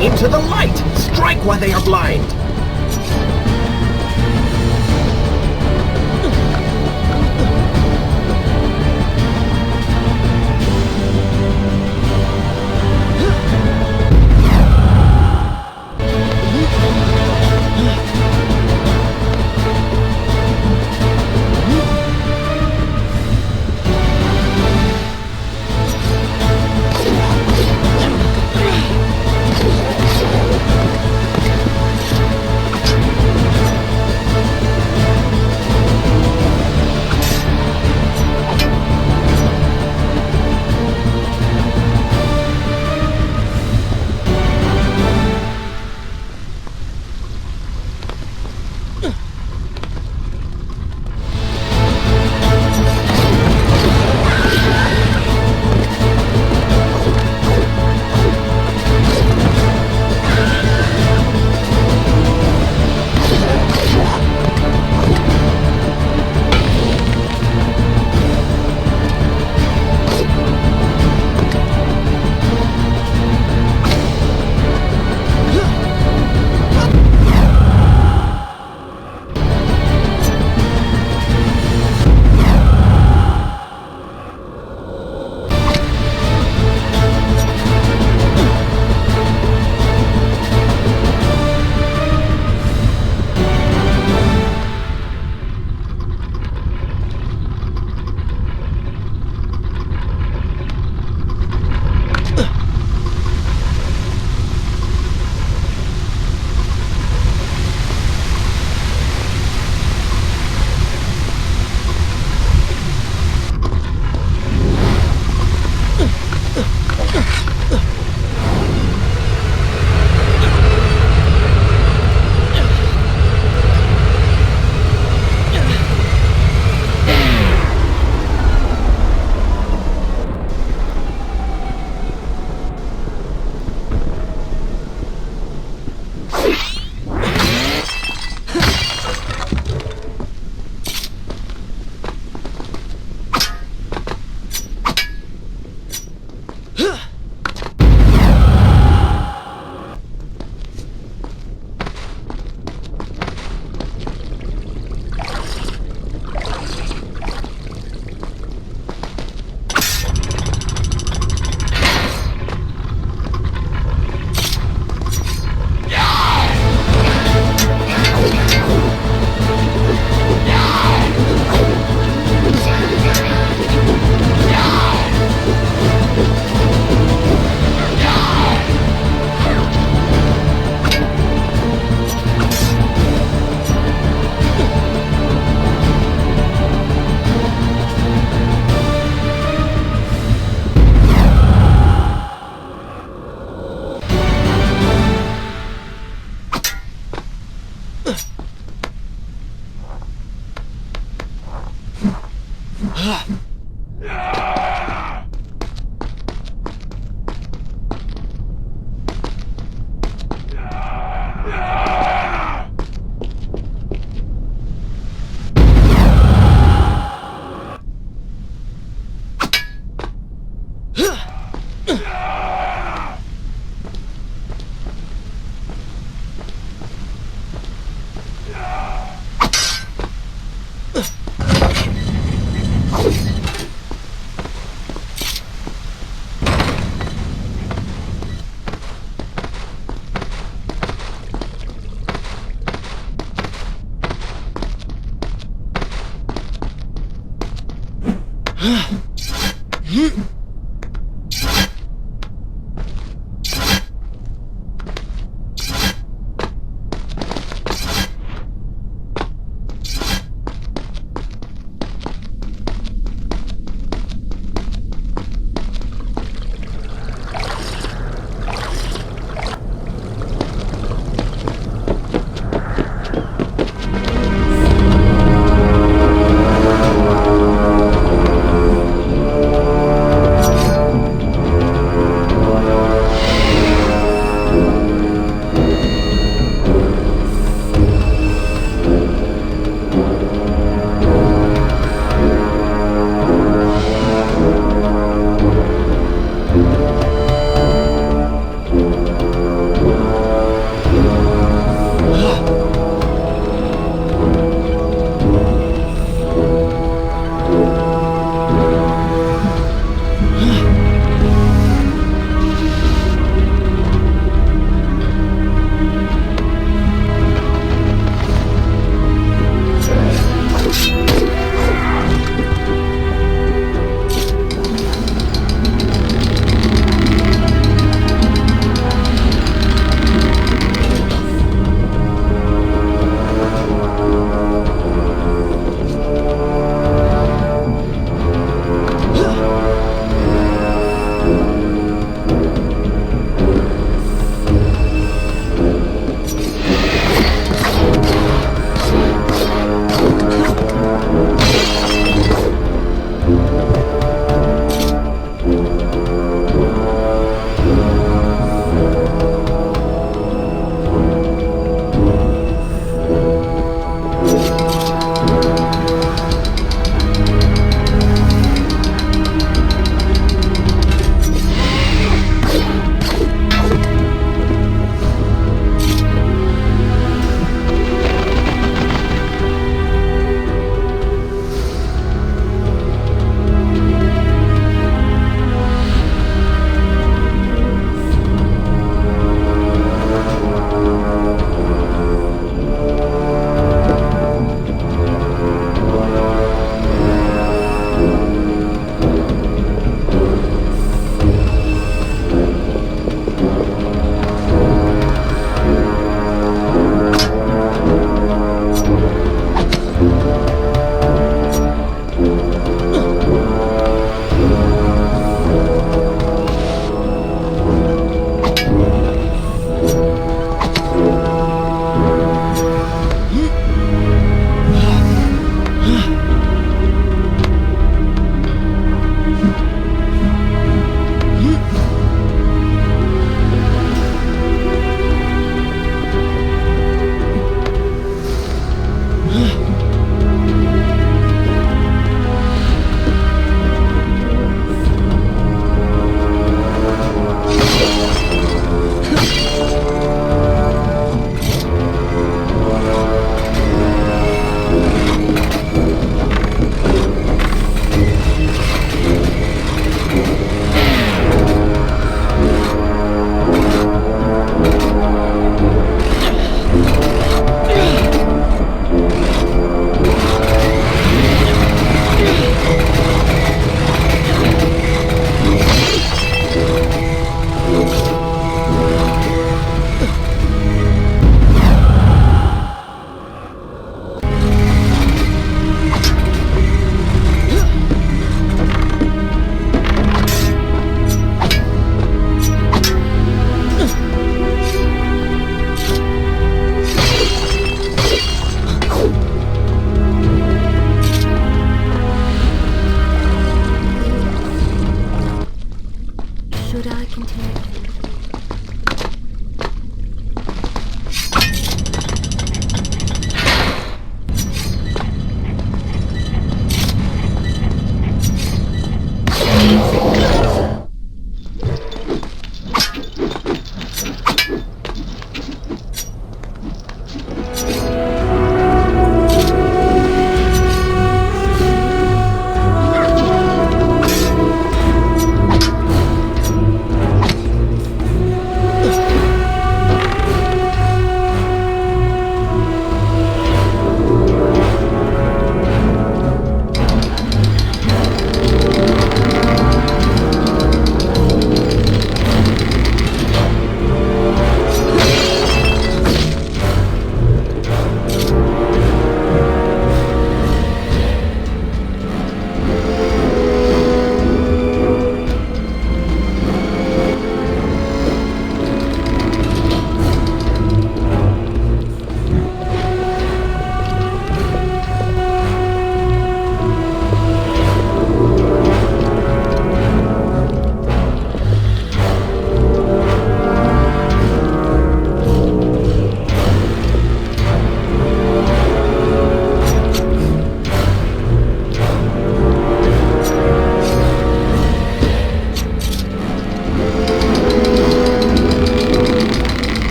Into the light! Strike while they are blind!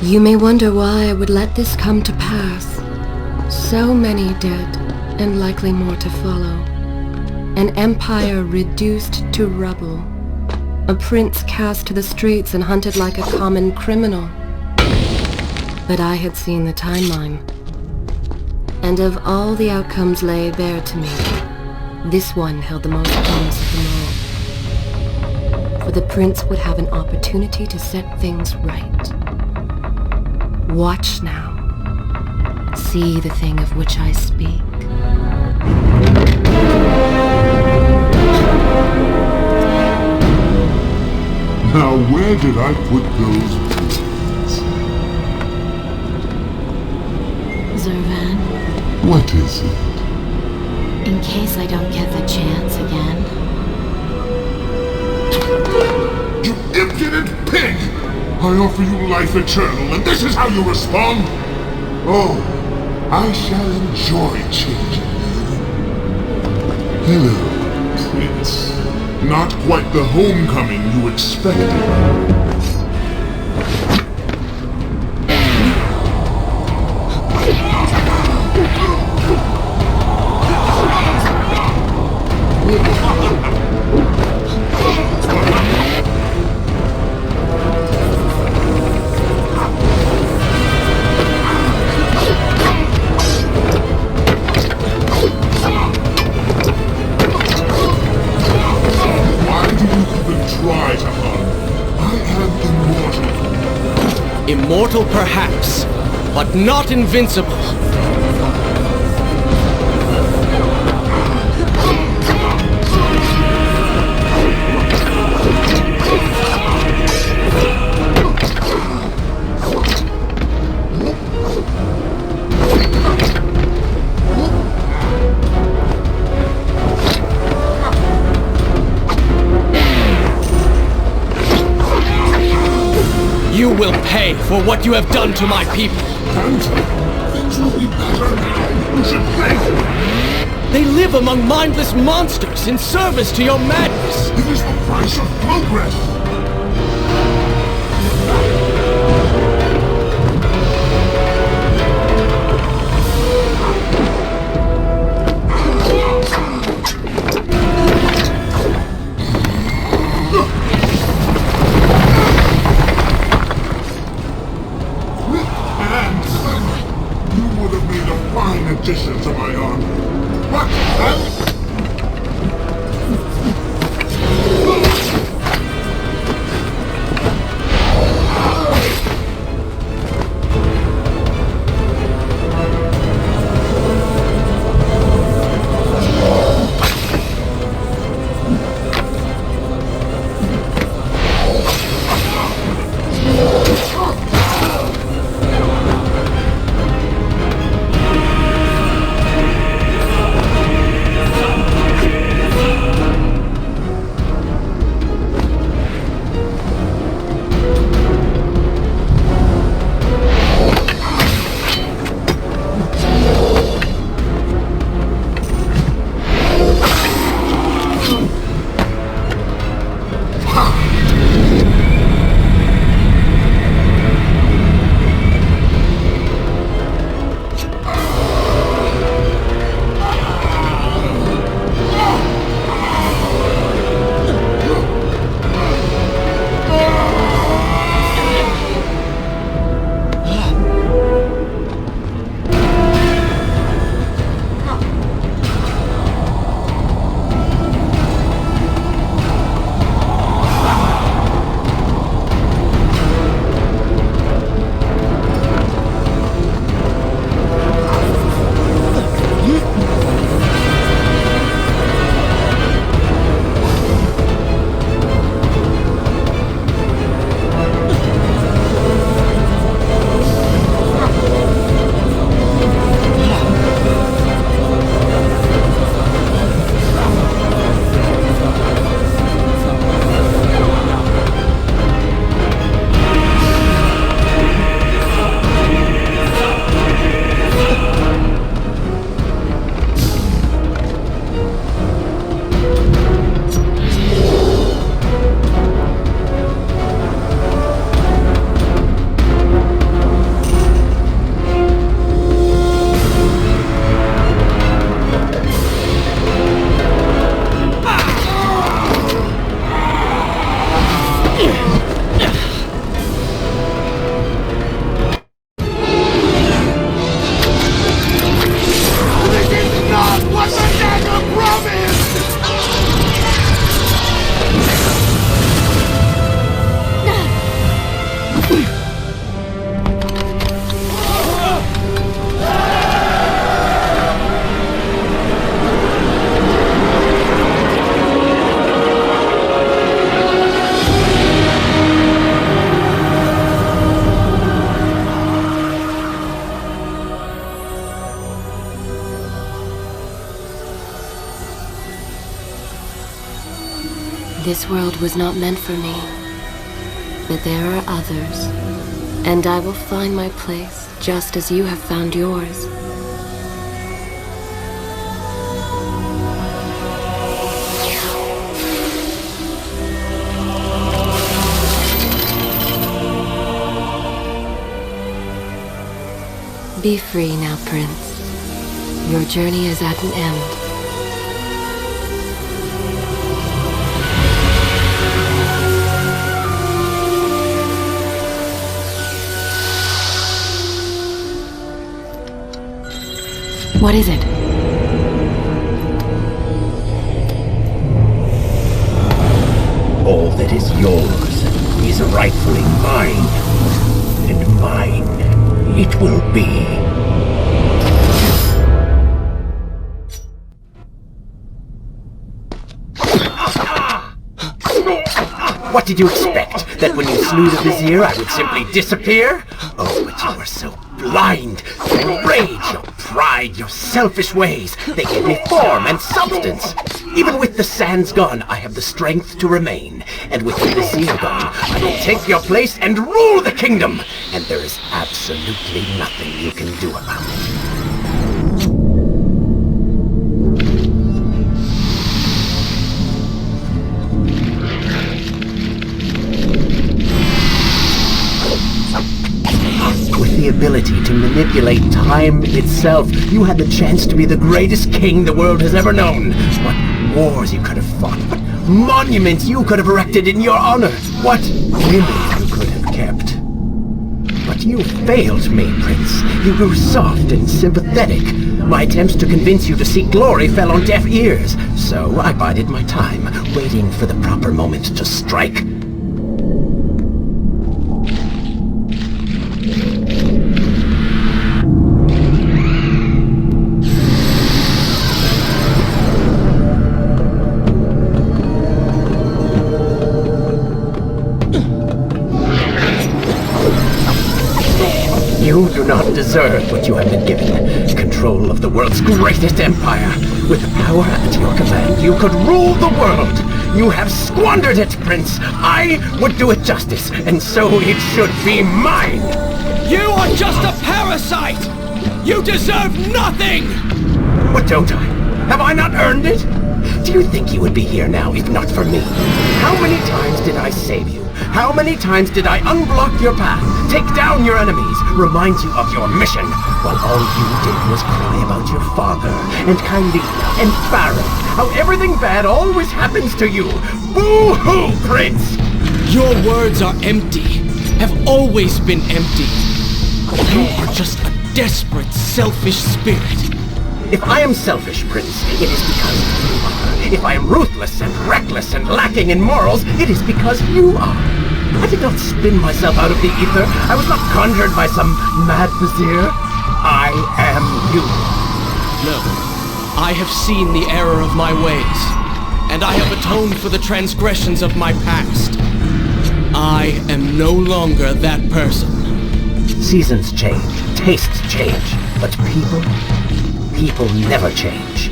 You may wonder why I would let this come to pass. So many dead, and likely more to follow. An empire reduced to rubble. A prince cast to the streets and hunted like a common criminal. But I had seen the timeline. And of all the outcomes laid bare to me, this one held the most promise of them all. For the prince would have an opportunity to set things right. Watch now. See the thing of which I speak. Now where did I put those bullets? Zervan, What is it? in case I don't get the chance again. You impudent pig! I offer you life eternal, and this is how you respond? Oh, I shall enjoy changing you. Hello, Prince. Not quite the homecoming you expected. Immortal perhaps, but not invincible. You will pay for what you have done to my people. Things will be better now. You should think. They live among mindless monsters in service to your madness. It is the price of progress. Addition to my army. What? This world was not meant for me, but there are others, and I will find my place just as you have found yours. Be free now, Prince. Your journey is at an end. What is it? All that is yours is rightfully mine, and mine it will be. What did you expect? That when you slew the Vizier I would simply disappear? Oh, but you were so blind! Your rage, your pride, your selfish ways, they gave me form and substance! Even with the sands gone, I have the strength to remain. And with the Vizier gone, I will take your place and rule the kingdom! And there is absolutely nothing you can do about it. The ability to manipulate time itself. You had the chance to be the greatest king the world has ever known. What wars you could have fought. What monuments you could have erected in your honor. What women you could have kept. But you failed me, Prince. You grew soft and sympathetic. My attempts to convince you to seek glory fell on deaf ears. So I bided my time, waiting for the proper moment to strike. You do not deserve what you have been given. Control of the world's greatest empire. With the power at your command, you could rule the world. You have squandered it, Prince. I would do it justice, and so it should be mine. You are just a parasite! You deserve nothing! What don't I? Have I not earned it? Do you think you would be here now if not for me? How many times did I save you? How many times did I unblock your path, take down your enemies, remind you of your mission, while all you did was cry about your father, and Kylina, and Faris, how everything bad always happens to you? Boo-hoo, Prince! Your words are empty, have always been empty. You are just a desperate, selfish spirit. If I am selfish, Prince, it is because you are. If I am ruthless and reckless and lacking in morals, it is because you are. I did not spin myself out of the ether. I was not conjured by some mad vizier. I am you. No, I have seen the error of my ways, and I have atoned for the transgressions of my past. I am no longer that person. Seasons change, tastes change, but people never change.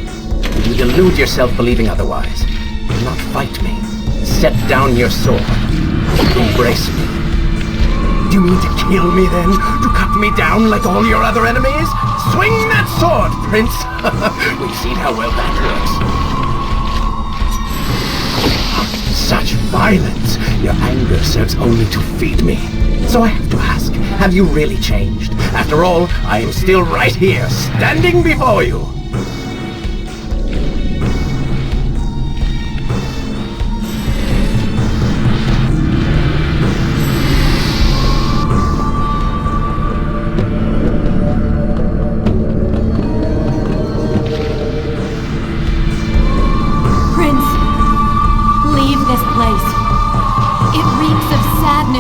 You delude yourself believing otherwise. Do not fight me. Set down your sword. Embrace me. Do you mean to kill me then? To cut me down like all your other enemies? Swing that sword, Prince! We've seen how well that works. Such violence! Your anger serves only to feed me. So I have to ask, have you really changed? After all, I am still right here, standing before you.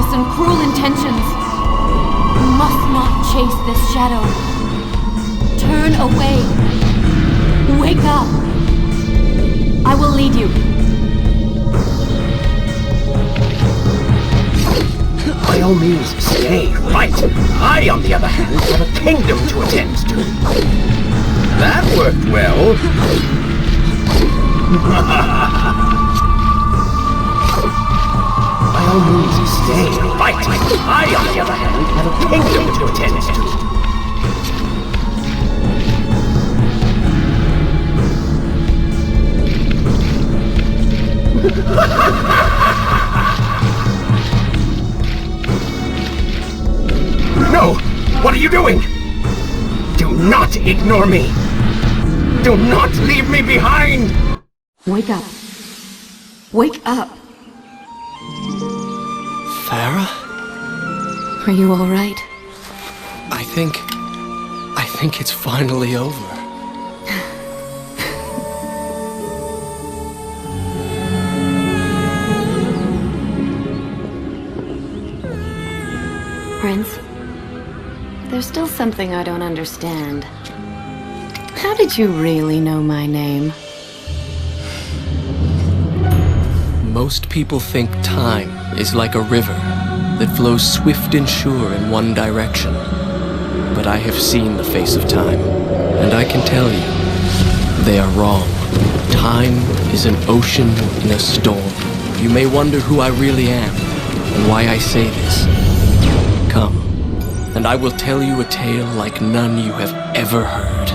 And cruel intentions. You must not chase this shadow. Turn away. Wake up. I will lead you. By all means, stay, fight. I, on the other hand, have a kingdom to attend to. That worked well. all means stay and fight. I, on the other hand, have a kingdom to attend to. No! What are you doing? Do not ignore me! Do not leave me behind! Wake up. Wake up. Farah? Are you all right? I think it's finally over. Prince, there's still something I don't understand. How did you really know my name? Most people think time is like a river that flows swift and sure in one direction. But I have seen the face of time, and I can tell you, they are wrong. Time is an ocean in a storm. You may wonder who I really am, and why I say this. Come, and I will tell you a tale like none you have ever heard.